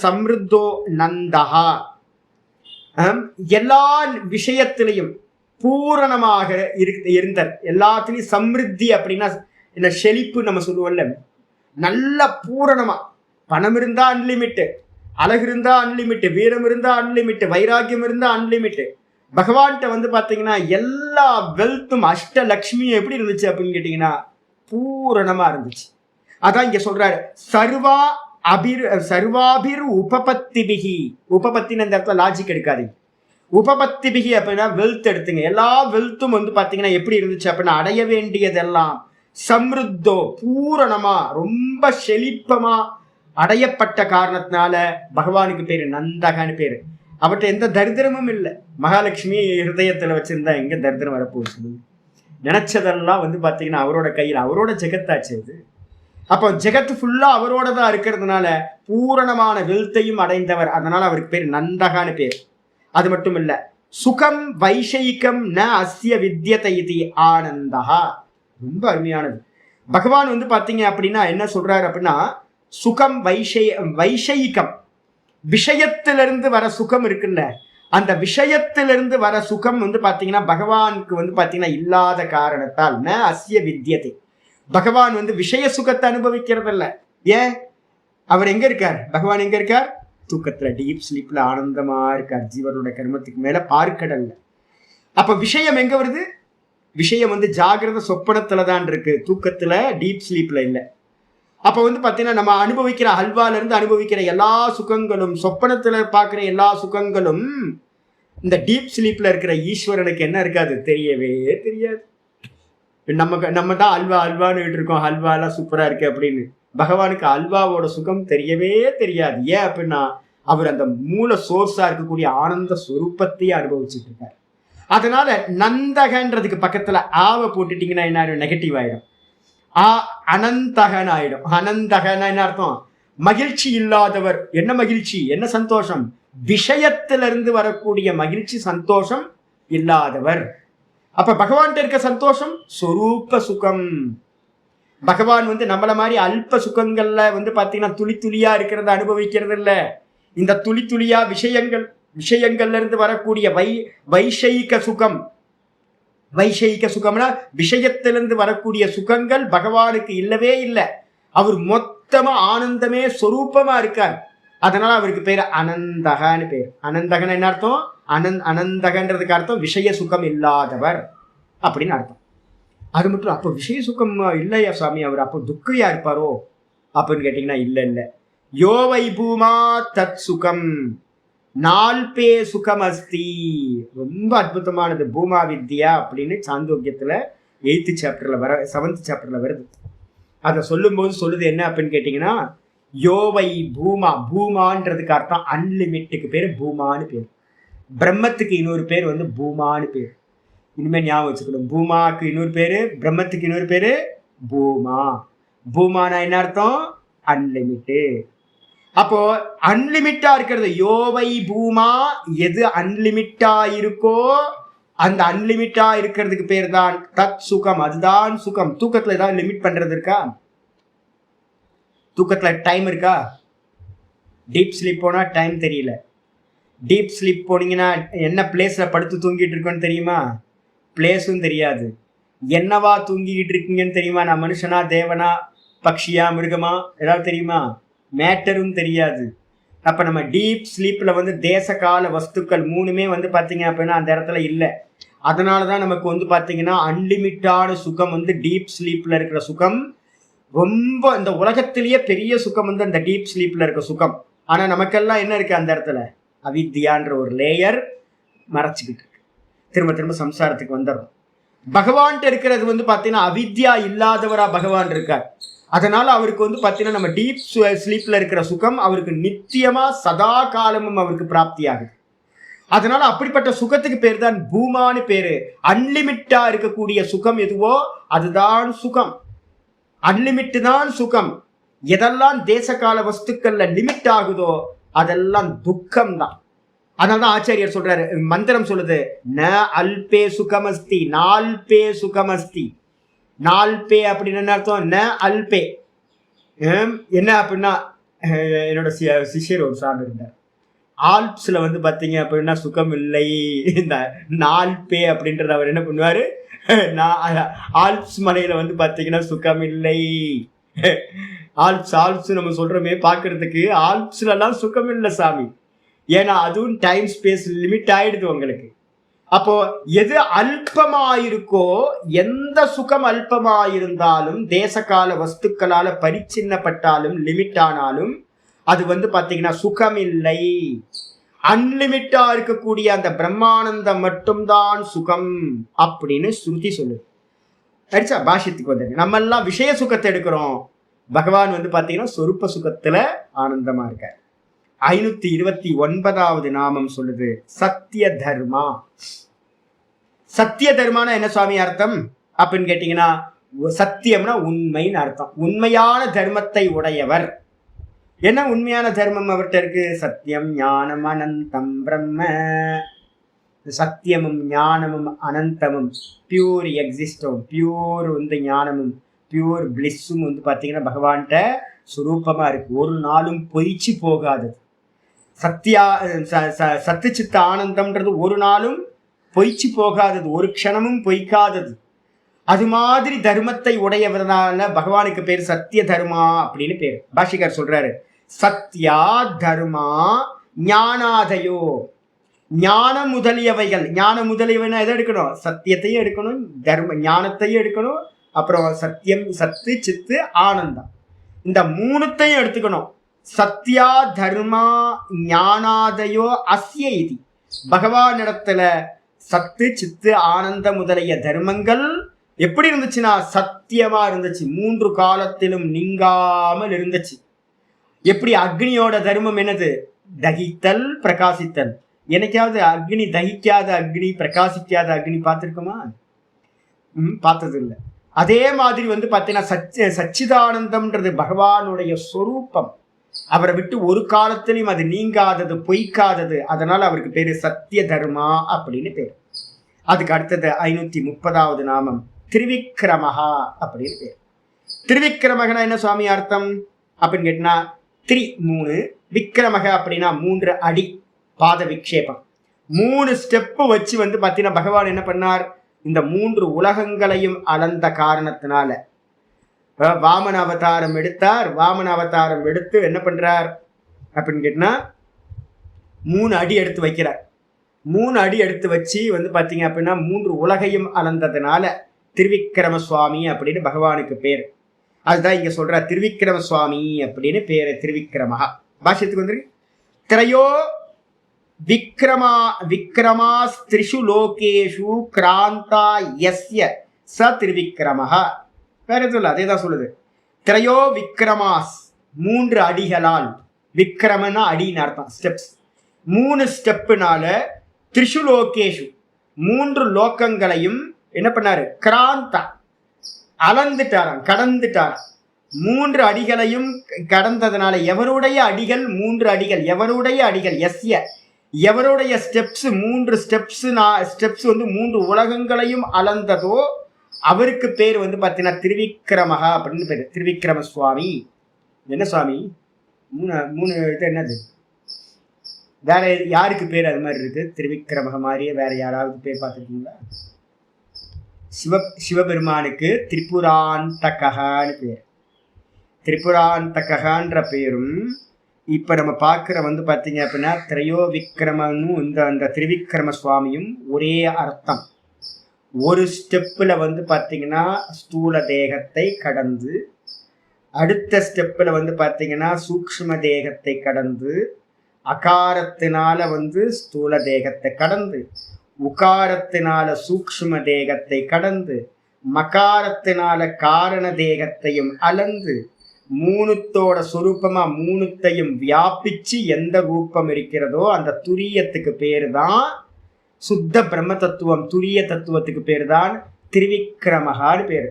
சம்ருத்தோ நந்தகா. எல்லா விஷயத்திலையும் பூரணமாக இருந்தார். எல்லாத்திலையும் சம்ருத்தி அப்படின்னா என்ன செழிப்பு நம்ம சொல்லுவோம்ல, நல்ல பூரணமா. பணம் இருந்தா அன்லிமிட், அழகு இருந்தா அன்லிமிட், வீரம் இருந்தா அன்லிமிட், வைராக்கியம் இருந்தா அன்லிமிட். பகவான்கிட்ட வந்து பாத்தீங்கன்னா எல்லா வெல்த்தும் அஷ்டலக்ஷ்மியும் எப்படி இருந்துச்சு அப்படின்னு கேட்டீங்கன்னா பூரணமா இருந்துச்சு. அதான் இங்க சொல்றாரு சர்வாபிர் உபபத்திபிகி. உபபத்தின்னு அந்த இடத்துல லாஜிக் எடுக்காதீங்க. உபபத்திபிகி அப்படின்னா வெல்த் எடுத்துங்க. எல்லா வெல்த்தும் வந்து பாத்தீங்கன்னா எப்படி இருந்துச்சு அப்படின்னா அடைய வேண்டியதெல்லாம் சம்ருத்தோ பூரணமா ரொம்ப செழிப்பமா அடையப்பட்ட காரணத்தினால பகவானுக்கு பேரு நந்தகன்னு பேரு. அவர்கிட்ட எந்த தரித்திரமும் இல்லை. மகாலட்சுமி ஹிருதயத்துல வச்சிருந்தா எங்க தரித்திரம் வரப்போகுது? நினைச்சதெல்லாம் வந்து பாத்தீங்கன்னா அவரோட கையில், அவரோட ஜெகத்தாச்சு அது.
அப்போ ஜெகத்து ஃபுல்லா அவரோட தான் இருக்கிறதுனால பூரணமான வெல்த்தையும் அடைந்தவர். அதனால அவருக்கு பேர் நந்தகான்னு பேர். அது மட்டும் இல்ல, சுகம் வைஷயிகம் ந அஸ்ய வித்யதை இதி ஆனந்தா. ரொம்ப அருமையானது. பகவான் வந்து பாத்தீங்க அப்படின்னா என்ன சொல்றாரு அப்படின்னா, சுகம் வைஷயிகம், விஷயத்திலிருந்து வர சுகம் இருக்குல்ல, அந்த விஷயத்திலிருந்து வர சுகம் வந்து பாத்தீங்கன்னா பகவானுக்கு வந்து பாத்தீங்கன்னா இல்லாத காரணத்தால் ந அஸ்ய வித்யதை. பகவான் வந்து விஷய சுகத்தை அனுபவிக்கிறது இல்ல. ஏன்? அவர் எங்க இருக்கார்? பகவான் எங்க இருக்கார்? தூக்கத்துல, டீப் ஸ்லீப்ல ஆனந்தமா இருக்கார், ஜீவனோட கர்மத்துக்கு மேல பார்க்கடல்ல. அப்ப விஷயம் எங்க வருது? விஷயம் வந்து ஜாகிரத சொப்பனத்துல தான் இருக்கு, தூக்கத்துல டீப் ஸ்லீப்ல இல்ல. அப்ப வந்து பாத்தீங்கன்னா நம்ம அனுபவிக்கிற ஹல்வால இருந்து அனுபவிக்கிற எல்லா சுகங்களும், சொப்பனத்துல பாக்குற எல்லா சுகங்களும் இந்த டீப் ஸ்லீப்ல இருக்கிற ஈஸ்வரனுக்கு என்ன இருக்காது? தெரியவே தெரியாது. நம்ம தான் அல்வான்னு இருக்கோம், ஹல்வா எல்லாம் சூப்பரா இருக்கு அப்படின்னு. பகவானுக்கு அல்வாவோட சுகம் தெரியவே தெரியாது. ஏன் அப்படின்னா அவர் அந்த மூல சோர்ஸா இருக்கக்கூடிய ஆனந்த ஸ்வரூபத்தையே அனுபவிச்சுட்டு இருக்காரு. அதனால நந்தகன்றதுக்கு பக்கத்துல ஆவை போட்டுட்டீங்கன்னா என்ன ஆயிடும்? நெகட்டிவ் ஆயிடும். அனந்தகன் ஆயிடும். அனந்தகன் என்ன அர்த்தம்? மகிழ்ச்சி இல்லாதவர். என்ன மகிழ்ச்சி, என்ன சந்தோஷம்? விஷயத்திலிருந்து வரக்கூடிய மகிழ்ச்சி, சந்தோஷம் இல்லாதவர். அப்ப பகவான் இருக்க சந்தோஷம் சொரூப சுகம். பகவான் வந்து நம்மள மாதிரி அல்ப சுகங்கள்ல வந்து பாத்தீங்கன்னா துளி துளியா இருக்கிறத அனுபவிக்கிறது இல்ல. இந்த துளி துளியா விஷயங்கள்ல இருந்து வரக்கூடிய வைஷயிக சுகம். வைஷயிக சுகம்னா விஷயத்திலிருந்து வரக்கூடிய சுகங்கள் பகவானுக்கு இல்லவே இல்லை. அவர் மொத்தமா ஆனந்தமே சொரூபமா இருக்கார். அதனால அவருக்கு பேர் அனந்தகன்னு பேர். அனந்தகன் என்ன அர்த்தம்? அனந்தகன்றதுக்கு அர்த்தம் விஷய சுகம் இல்லாதவர் அப்படின்னு அர்த்தம். அது மட்டும். அப்போ விஷய சுகம் இல்லையா சாமி, அவர் அப்போ துக்கையா இருப்பாரோ அப்படின்னு கேட்டீங்கன்னா இல்ல. யோவை பூமா தத் சுகம் நால்பே சுகம் அஸ்தி. ரொம்ப அற்புதமானது. பூமா வித்யா அப்படின்னு சாந்தோக்கியத்துல 8th சாப்டர்ல 7th சாப்டர்ல வருது. அதை சொல்லும் போது சொல்லுது என்ன அப்படின்னு கேட்டீங்கன்னா, யோவை பூமா. பூமான்றதுக்கு அர்த்தம் அன்லிமிட்டுக்கு பேரு பூமான்னு பேர். பிரம்மத்துக்கு இன்னொரு பேர் வந்து பூமான்னு பேர். இனிமே ஞாபகம் வச்சுக்கணும். பூமாக்கு இன்னொரு பேரு, பிரம்மத்துக்கு இன்னொரு பேரு பூமா. பூமானா என்ன அர்த்தம்? அன்லிமிட்டு. அப்போ அன்லிமிட்டா இருக்கிறது யோவை பூமா. எது அன்லிமிட்டா இருக்கோ அந்த அன்லிமிட்டா இருக்கிறதுக்கு பேர் தான் தத் சுகம். அதுதான் சுகம். தூக்கத்துல ஏதாவது லிமிட் பண்றது இருக்கா? தூக்கத்துல டைம் இருக்கா? டீப் ஸ்லீப் போனா டைம் தெரியல. டீப் ஸ்லீப் போனீங்கன்னா என்ன பிளேஸ்ல படுத்து தூங்கிட்டு இருக்கோன்னு தெரியுமா? பிளேஸும் தெரியாது. என்னவா தூங்கிக்கிட்டு இருக்கீங்கன்னு தெரியுமா? நான் மனுஷனா, தேவனா, பக்ஷியா, மிருகமா, ஏதாவது தெரியுமா? மேட்டரும் தெரியாது. அப்ப நம்ம டீப் ஸ்லீப்ல வந்து தேச கால வஸ்துக்கள் 3மே வந்து பாத்தீங்க அப்படின்னா அந்த இடத்துல இல்லை. அதனாலதான் நமக்கு வந்து பாத்தீங்கன்னா அன்லிமிட்டான சுகம் வந்து டீப் ஸ்லீப்ல இருக்கிற சுகம். ரொம்ப இந்த உலகத்திலேயே பெரிய சுகம் வந்து அந்த டீப் ஸ்லீப்ல இருக்க சுகம். ஆனா நமக்கெல்லாம் என்ன இருக்கு அந்த இடத்துல? அவித்யான்ற ஒரு லேயர் மறைச்சிக்கிட்டு இருக்கு. திரும்ப திரும்ப சம்சாரத்துக்கு வந்துடும். பகவான்கிட்ட இருக்கிறது வந்து பாத்தீங்கன்னா அவித்யா இல்லாதவரா பகவான் இருக்கார். அதனால அவருக்கு வந்து பாத்தீங்கன்னா நம்ம டீப் ஸ்லீப்ல இருக்கிற சுகம் அவருக்கு நித்தியமா சதா காலமும் அவருக்கு பிராப்தி ஆகுது. அதனால அப்படிப்பட்ட சுகத்துக்கு பேர் தான் பூமான்னு பேரு. அன்லிமிட்டா இருக்கக்கூடிய சுகம் எதுவோ அதுதான் சுகம். அன்லிமிட் தான் சுகம். எதெல்லாம் தேச கால வஸ்துக்கள்ல லிமிட் ஆகுதோ அதெல்லாம் துக்கம் தான். அதனால்தான் ஆச்சாரியர் சொல்றாரு, மந்திரம் சொல்லுது, ந அல்பே சுகமஸ்தி நால்பே சுகமஸ்தி. நால்பே அப்படின்னு என்ன அர்த்தம்? ந அல்பே. என்ன அப்படின்னா, என்னோட சிஷ்யர் ஒரு சாமி இருந்தார். ஆல்ப்ஸ்ல வந்து பாத்தீங்க அப்படின்னா சுகம் இல்லை. இந்த நால்பே அப்படின்றது அவர் என்ன பண்ணுவாரு, ஆல்ப்ஸ் மலையில வந்து பாத்தீங்கன்னா சுகம் இல்லை. ஆல்ப்ஸ் நம்ம சொல்றோமே பாக்குறதுக்கு, ஆல்ப்ஸ்ல எல்லாம் சுகம் இல்லை சாமி. ஏன்னா அதுவும் டைம் ஸ்பேஸ் லிமிட் ஆயிடுது உங்களுக்கு. அப்போ எது அல்பமாயிருக்கோ, எந்த சுகம் அல்பமாயிருந்தாலும் தேசகால வஸ்துக்களால பரிச்சின்னப்பட்டாலும் லிமிட் ஆனாலும் அது வந்து பாத்தீங்கன்னா சுகம் இல்லை. அன்லிமிட்டா இருக்கக்கூடிய அந்த பிரம்மானந்தம் மட்டும்தான் சுகம் அப்படின்னு ஸ்ருதி சொல்லுது. அடிச்சா பாஷ்யத்துக்கு வந்து நம்ம எல்லாம் விஷய சுகத்தை எடுக்கிறோம். பகவான் வந்து பாத்தீங்கன்னா சொரூப சுகத்துல ஆனந்தமா இருக்கார். 529வது நாமம் சொல்லுது சத்திய தர்மா. சத்திய தர்மான என்ன சுவாமி அர்த்தம் அப்படின்னு கேட்டீங்கன்னா, சத்தியம்னா உண்மைன்னு அர்த்தம். உண்மையான தர்மத்தை உடையவர். என்ன உண்மையான தர்மம் அவர்கிட்ட இருக்கு? சத்தியம் ஞானம் அனந்தம் பிரம்ம. சத்தியமும் ஞானமும் அனந்தமும் பியூர் எக்ஸிஸ்டும், பியூர் வந்து ஞானமும் பியூர் பிளிஸ்ஸும் வந்து பார்த்தீங்கன்னா பகவான்கிட்ட சுரூபமா இருக்கு. ஒரு நாளும் பொய்ச்சி போகாதது. சத்து சித்த ஆனந்தம்ன்றது ஒரு நாளும் பொய்ச்சி போகாதது, ஒரு க்ஷணமும் பொய்க்காதது. அது மாதிரி தர்மத்தை உடையவர்னால பகவானுக்கு பேர் சத்திய தர்மா அப்படின்னு பேர். பாஷிகர் சொல்றாரு, சத்யா தர்மா ஞானாதயோ. ஞானம் முதலியவைகள், ஞானம் முதலியவைனா எதை எடுக்கணும்? சத்தியத்தையும் எடுக்கணும், தர்ம ஞானத்தையும் எடுக்கணும், அப்புறம் சத்தியம் சத்து சித்து ஆனந்தம், இந்த மூணுத்தையும் எடுத்துக்கணும். சத்யா தர்மா ஞானாதயோ அஸ்ய இதி. பகவானிடத்துல சத்து சித்து ஆனந்த முதலிய தர்மங்கள் எப்படி இருந்துச்சுன்னா சத்தியமா இருந்துச்சு, மூன்று காலத்திலும் நீங்காமல் இருந்துச்சு. எப்படி அக்னியோட தர்மம் என்னது? தகித்தல் பிரகாசித்தல். எனக்காவது அக்னி தகிக்காத அக்னி பிரகாசிக்காத அக்னி பார்த்துருக்கோமா? பார்த்தது இல்லை. அதே மாதிரி வந்து பார்த்தீங்கன்னா சச்சிதானந்தம்ன்றது பகவானுடைய சொரூபம். அவரை விட்டு ஒரு காலத்திலையும் அது நீங்காதது, பொய்க்காதது. அதனால அவருக்கு பேரு சத்திய தர்மா அப்படின்னு பேரு. அதுக்கு அடுத்தது 530வது நாமம் திரிவிக்ரமஹா அப்படின்னு பேர். திரிவிக்ரமகனா என்ன சுவாமி அர்த்தம் அப்படின்னு கேட்டா, திரி 3, விக்ரமக அப்படின்னா 3 அடி பாத விக்ஷேபம். 3 ஸ்டெப்பு வச்சு வந்து பார்த்தீங்கன்னா பகவான் என்ன பண்ணார்? இந்த 3 உலகங்களையும் அளந்த காரணத்தினால வாமன அவதாரம் எடுத்தார். வாமன அவதாரம் எடுத்து என்ன பண்றார் அப்படின்னு கேட்டா 3 அடி எடுத்து வைக்கிறார். 3 அடி எடுத்து வச்சு வந்து பார்த்தீங்க அப்படின்னா 3 உலகையும் அளந்ததுனால திருவிக்கிரம சுவாமி அப்படின்னு பகவானுக்கு பேர். அதுதான் இங்க சொல்ற திருவிக்கிரம சுவாமி அப்படின்னு பேரு. திருவிக்கிரமஹா பாஷ்யத்துக்கு வந்துருக்கு. திரையோ விக்ரமாஸ் திரிஷு லோகேஷு கிராந்தா யஸ்ய ச திருவிக்கிரமஹா. வேற எதுவும் இல்லை, அதே தான் சொல்லுது. திரையோ விக்ரமாஸ் 3 அடிகளால், விக்ரமனா அடின்னு அர்த்தம், ஸ்டெப்ஸ். 3 ஸ்டெப்புனால திரிஷு லோகேஷு 3 லோக்கங்களையும் என்ன பண்ணாரு? கிராந்தா அளந்துட்டாராம், கடந்துட்டாராம். 3 அடிகளையும் கடந்ததுனால எவருடைய அடிகள்? 3 அடிகள். எவருடைய அடிகள்? எஸ்ய எவருடைய ஸ்டெப்ஸ்? 3 ஸ்டெப்ஸ் வந்து 3 உலகங்களையும் அளந்ததோ அவருக்கு பேர் வந்து பார்த்தீங்கன்னா திருவிக்கிரமஹா அப்படின்னு பேர். திருவிக்கிரம சுவாமி. என்ன சுவாமி? 3 இது என்னது? வேற யாருக்கு பேர் அது மாதிரி இருக்கு? திருவிக்கிரமஹ மாதிரியே வேற யாராவது பேர் பார்த்துருக்கீங்களா? சிவபெருமானுக்கு திரிபுராந்தகன்னு பேர். திரிபுராந்தகன்ற பேரும் இப்ப நம்ம பார்க்கிற வந்து பார்த்தீங்க அப்படின்னா திரையோ விக்ரமனும் அந்த திருவிக்கிரம சுவாமியும் ஒரே அர்த்தம். ஒரு ஸ்டெப்பில் வந்து பார்த்தீங்கன்னா ஸ்தூல தேகத்தை கடந்து, அடுத்த ஸ்டெப்பில் வந்து பார்த்தீங்கன்னா சூக்ஷ்ம தேகத்தை கடந்து, அகாரத்தினால வந்து ஸ்தூல தேகத்தை கடந்து, உகாரத்தினால சூக்ஷ்ம தேகத்தை கடந்து, மகாரத்தினால காரண தேகத்தையும் அளந்து, 3தோட சொரூபமா 3த்தையும் வியாபிச்சு எந்த ரூபம் இருக்கிறதோ அந்த துரியத்துக்கு பேரு தான் சுத்த பிரம்ம தத்துவம். துரிய தத்துவத்துக்கு பேர் தான் திருவிக்கிரமகான்னு பேரு.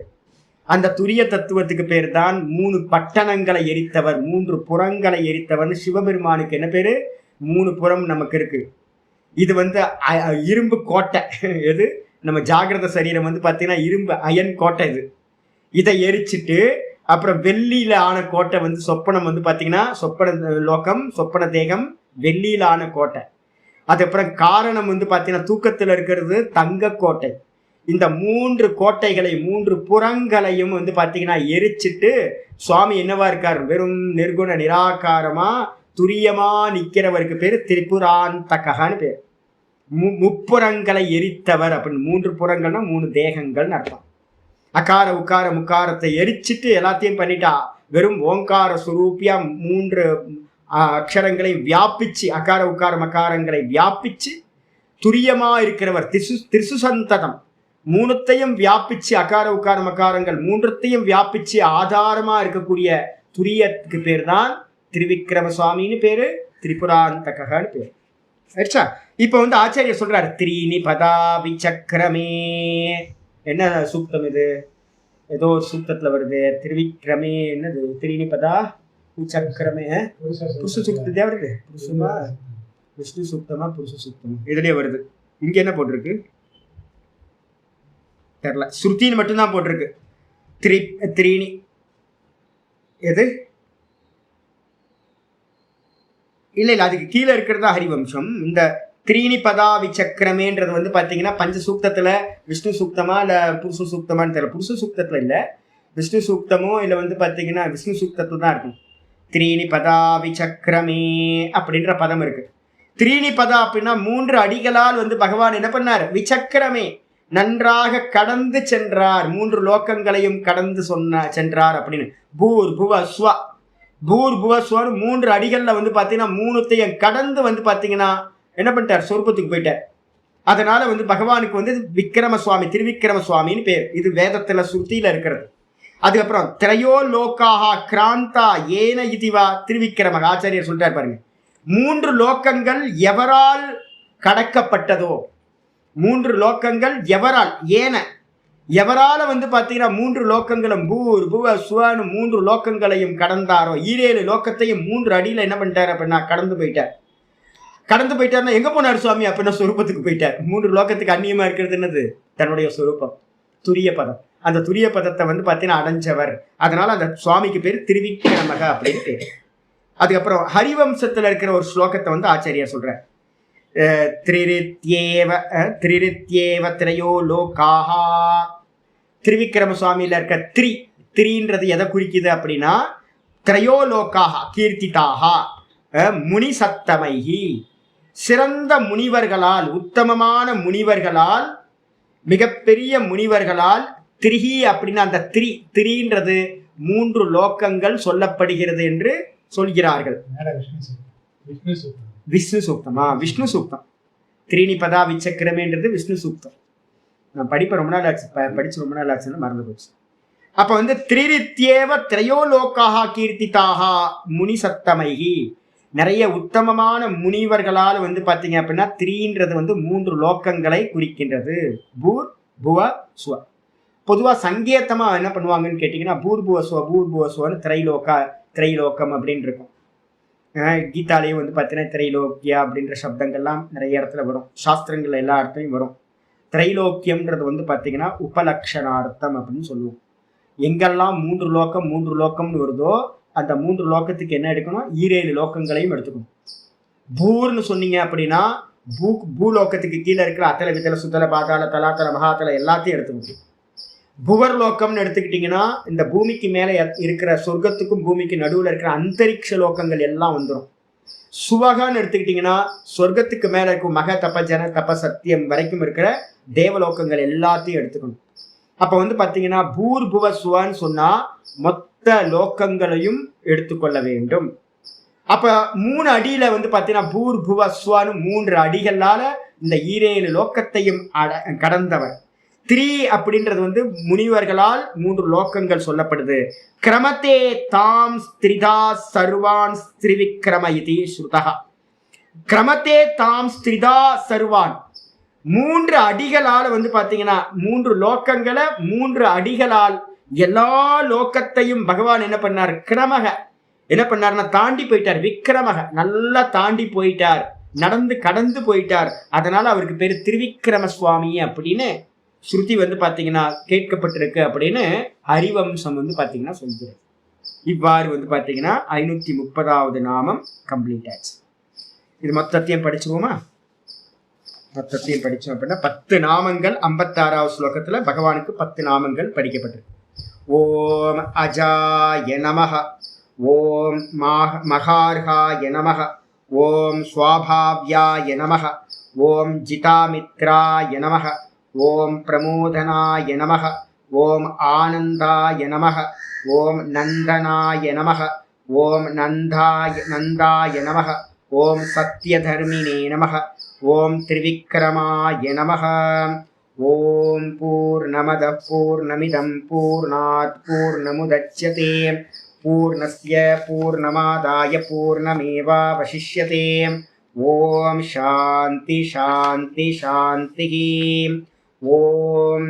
அந்த துரிய தத்துவத்துக்கு பேர் தான் 3 பட்டணங்களை எரித்தவர், 3 புறங்களை எரித்தவர்னு சிவபெருமானுக்கு என்ன பேரு? 3 புறம் நமக்கு இருக்கு. இது வந்து இரும்பு கோட்டை. எது? நம்ம ஜாகிரத சரீரம் வந்து பார்த்தீங்கன்னா இரும்பு அயன் கோட்டை. இதை எரிச்சிட்டு அப்புறம் வெள்ளியில ஆன கோட்டை வந்து சொப்பனம் வந்து பார்த்தீங்கன்னா சொப்பன லோகம், சொப்பன தேகம் வெள்ளியில ஆன கோட்டை. அதுக்கப்புறம் காரணம் வந்து பார்த்தீங்கன்னா தூக்கத்தில் இருக்கிறது தங்க கோட்டை. இந்த 3 கோட்டைகளை 3 புறங்களையும் வந்து பார்த்தீங்கன்னா எரிச்சிட்டு சுவாமி என்னவா இருக்கார்? வெறும் நிர்குண நிராகாரமா துரியமா நிற்கிறவருக்கு பேர் திரிபுராந்தகன்னு பேர். முப்புறங்களை எரித்தவர் அப்படின்னு. 3 புறங்கள்னா 3 தேகங்கள்னு அர்த்தம். அகார உக்கார முக்காரத்தை எரிச்சிட்டு எல்லாத்தையும் பண்ணிட்டா வெறும் ஓங்கார சுரூபியா 3 அக்ஷரங்களை வியாபிச்சு, அகார உக்கார மகாரங்களை வியாபிச்சு துரியமா இருக்கிறவர். திரிசு சந்ததம் 3த்தையும் வியாபிச்சு, அகார உக்கார மகாரங்கள் 3த்தையும் வியாபிச்சு ஆதாரமா இருக்கக்கூடிய துரியத்துக்கு பேர் தான் திருவிக்கிரம சுவாமின்னு பேரு, திரிபுராந்தகன்னு பேரு. சரிச்சா? இப்ப வந்து ஆச்சாரியர் சொல்றாரு, திரீனி பதா விசக்கரமே. என்ன சூக்தம் இது? ஏதோ ஒரு சூக்தத்துல வருது, திருவிக்ரமே என்னது திரீணிபதா விசக்கிரமே புருஷ சூக்தத்தையா வருது, புருஷமா விஷ்ணு சூக்தமா புருஷ சூக்தமா இதுலயே வருது. இங்க என்ன போட்டிருக்கு தெரியல, ஸ்ருதின்னு மட்டும்தான் போட்டிருக்கு. திரீணி எது இல்ல இல்ல, அதுக்கு கீழே இருக்கிறதா ஹரிவம்சம். இந்த திரீணி பதா விசக்கிரமேன்றது வந்து பாத்தீங்கன்னா பஞ்ச சூக்தத்துல விஷ்ணு சூக்தமா இல்ல புருஷ சூக்தமான்னு தெரியல. புருஷ சூக்தத்துல இல்ல, விஷ்ணு சூக்தமோ இல்ல வந்து பாத்தீங்கன்னா விஷ்ணு சூக்தத்துல தான் இருக்கும். திரீணி பதா விசக்கிரமே அப்படின்ற பதம் இருக்கு. திரீணி பதா அப்படின்னா 3 அடிகளால் வந்து பகவான் என்ன பண்ணார், விசக்கிரமே நன்றாக கடந்து சென்றார், 3 லோக்கங்களையும் கடந்து சென்றார் அப்படின்னு. பூர் புவ ஸ்வ, பூர் புவ ஸ்வன்னு 3 அடிகள்ல வந்து பாத்தீங்கன்னா 3த்தையும் கடந்து வந்து பாத்தீங்கன்னா என்ன பண்ணிட்டார், சொர்ப்பத்துக்கு போயிட்டார். அதனால வந்து பகவானுக்கு வந்து விக்கிரம சுவாமி, திருவிக்கிரம சுவாமின்னு பேர். இது வேதத்துல சுருத்தியில இருக்கிறது. அதுக்கப்புறம் திரையோ லோக்காஹா கிராந்தா ஏன இதுவா திருவிக்கிரம ஆச்சாரியர் சொல்லிட்டார் பாருங்க. 3 லோக்கங்கள் எவரால் கடக்கப்பட்டதோ, 3 லோக்கங்கள் எவரால், ஏன எவரால வந்து பாத்தீங்கன்னா 3 லோக்கங்களும் பூர் புவ சுவன்னு 3 லோக்கங்களையும் கடந்தாரோ, 7 லோக்கத்தையும் 3 அடியில என்ன பண்ணிட்டார் அப்படின்னா கடந்து போயிட்டார். கடந்து போயிட்டார்னா எங்க போனார் சுவாமி அப்படின்னா சொரூபத்துக்கு போயிட்டார். 3 லோக்கத்துக்கு அந்நியமா இருக்கிறது என்னது, தன்னுடைய சொரூபம் துரிய பதம். அந்த துரிய பதத்தை வந்து பாத்தீங்கன்னா அடைஞ்சவர். அதனால அந்த சுவாமிக்கு பேர் திருவிக்கிரமக அப்படின்னு பேர். அதுக்கப்புறம் ஹரிவம்சத்துல இருக்கிற ஒரு ஸ்லோகத்தை வந்து ஆச்சாரியா சொல்ற, திரிரித்யேவ திரையோ லோகாஹா. திருவிக்கிரம சுவாமியில இருக்க திரின்றது எதை குறிக்குது அப்படின்னா திரையோ லோகாஹா கீர்த்திதாஹா முனி சத்தமைஹி, சிறந்த முனிவர்களால், உத்தமமான முனிவர்களால், மிகப்பெரிய முனிவர்களால், திரிஹி அப்படின்னு அந்த திரின்றது 3 லோக்கங்கள் சொல்லப்படுகிறது என்று சொல்கிறார்கள். விஷ்ணு சூக்தமா, விஷ்ணு சூக்தம். திரீணி பதா விசக்கிரமேன்றது விஷ்ணு சூக்தம். நான் படிப்ப ரொம்ப நாள் ஆச்சு, படிச்சு ரொம்ப நாள் ஆச்சுன்னு மறந்து போச்சு. அப்ப வந்து திரிரித்யேவ திரையோ லோகாஹா கீர்த்திதாஹா முனி சத்தமைஹி, நிறைய உத்தமமான முனிவர்களால் வந்து பாத்தீங்க அப்படின்னா திரீன்றது வந்து 3 லோக்கங்களை குறிக்கின்றது. பூர் புவ சுவ. பொதுவா சங்கேத்தமா என்ன பண்ணுவாங்கன்னு கேட்டீங்கன்னா பூர் புவ சுவன்னு திரைலோக்கம் அப்படின்னு இருக்கும். கீதாலையும் வந்து பார்த்தீங்கன்னா திரைலோக்கியா அப்படின்ற சப்தங்கள்லாம் நிறைய இடத்துல வரும், சாஸ்திரங்கள் எல்லா இடத்துலையும் வரும். திரைலோக்கியம்ன்றது வந்து பார்த்தீங்கன்னா உபலக்ஷணார்த்தம் அப்படின்னு சொல்லுவோம். எங்கெல்லாம் 3 லோக்கம்னு வருதோ அந்த 3 லோக்கத்துக்கு என்ன எடுக்கணும், 7 லோக்கங்களையும் எடுத்துக்கணும். பூர்னு சொன்னீங்க அப்படின்னா பூலோக்கத்துக்கு கீழே இருக்கிற அத்தல வித்தல சுத்தல பாதாள தலாத்தல மகாத்தல எல்லாத்தையும் எடுத்துக்கணும். புவர் லோக்கம்னு எடுத்துக்கிட்டீங்கன்னா இந்த பூமிக்கு மேலே இருக்கிற சொர்க்கத்துக்கும் பூமிக்கு நடுவில் இருக்கிற அந்தரிக்ஷ லோக்கங்கள் எல்லாம் வந்துடும். சுவகான்னு எடுத்துக்கிட்டீங்கன்னா சொர்க்கத்துக்கு மேலே இருக்கும் மக தபஜன தப சத்தியம் வரைக்கும் இருக்கிற தேவலோக்கங்கள் எல்லாத்தையும் எடுத்துக்கணும். அப்போ வந்து பார்த்தீங்கன்னா பூர் புவ சுவான்னு சொன்னா மொத்த லோக்கங்களையும் எடுத்துக்கொள்ள வேண்டும். அப்ப 3 அடியில வந்து பார்த்தீங்கன்னா பூர் புவ சுவான்னு 3 அடிகளால இந்த 7 லோக்கத்தையும் கடந்தவர். திரி அப்படின்றது வந்து முனிவர்களால் 3 லோக்கங்கள் சொல்லப்படுது. கிரமத்தே தாம் ஸ்திரிதா சர்வான் ஸ்திரிவிக்ரம இதி ஸ்ருதா. கிரமத்தே தாம் ஸ்திரிதா சர்வான் 3 அடிகளால் வந்து பாத்தீங்கன்னா 3 லோக்கங்களை 3 அடிகளால் எல்லா லோக்கத்தையும் பகவான் என்ன பண்ணார், கிரமக என்ன பண்ணார்னா தாண்டி போயிட்டார். விக்ரமக நல்லா தாண்டி போயிட்டார், கடந்து போயிட்டார். அதனால அவருக்கு பேரு திருவிக்கிரம சுவாமி அப்படின்னு ஸ்ருதி வந்து பாத்தீங்கன்னா கேட்கப்பட்டிருக்கு அப்படின்னு ஹரிவம்சம் வந்து பாத்தீங்கன்னா சொல்கிறது. இவ்வாறு வந்து பாத்தீங்கன்னா 530வது நாமம் கம்ப்ளீட் ஆச்சு. இது மொத்தத்தையும் படிச்சுருவோமா? மொத்தத்தையும் படிச்சோம் அப்படின்னா 10 நாமங்கள் 56வது ஸ்லோகத்துல பகவானுக்கு 10 நாமங்கள் படிக்கப்பட்டிருக்கு. ஓம் அஜாய நமஹ, ஓம் மகார்ஹாய நமஹ, ஓம் ஸ்வாபாவ்யாய நமஹ, ஓம் ஜிதாமித்ராய நமஹ, ஓம் பிரமோதனாய நமஹ, ஓம் ஆனந்தாய நமஹ, ஓம் நந்தனாய நமஹ, ஓம் நந்தாய நமஹ, ஓம் சத்யதர்மினே நமஹ, ஓம் திரிவிக்ரமாய நமஹ. ஓம் பூர்ணமத பூர்ணமிதம் பூர்ணாத் பூர்ணமுதச்யதே பூர்ணஸ்ய பூர்ணமாதாய பூர்ணமேவாவசிஷ்யதே. ஓம் சாந்தி சாந்தி சாந்தி. ஓம்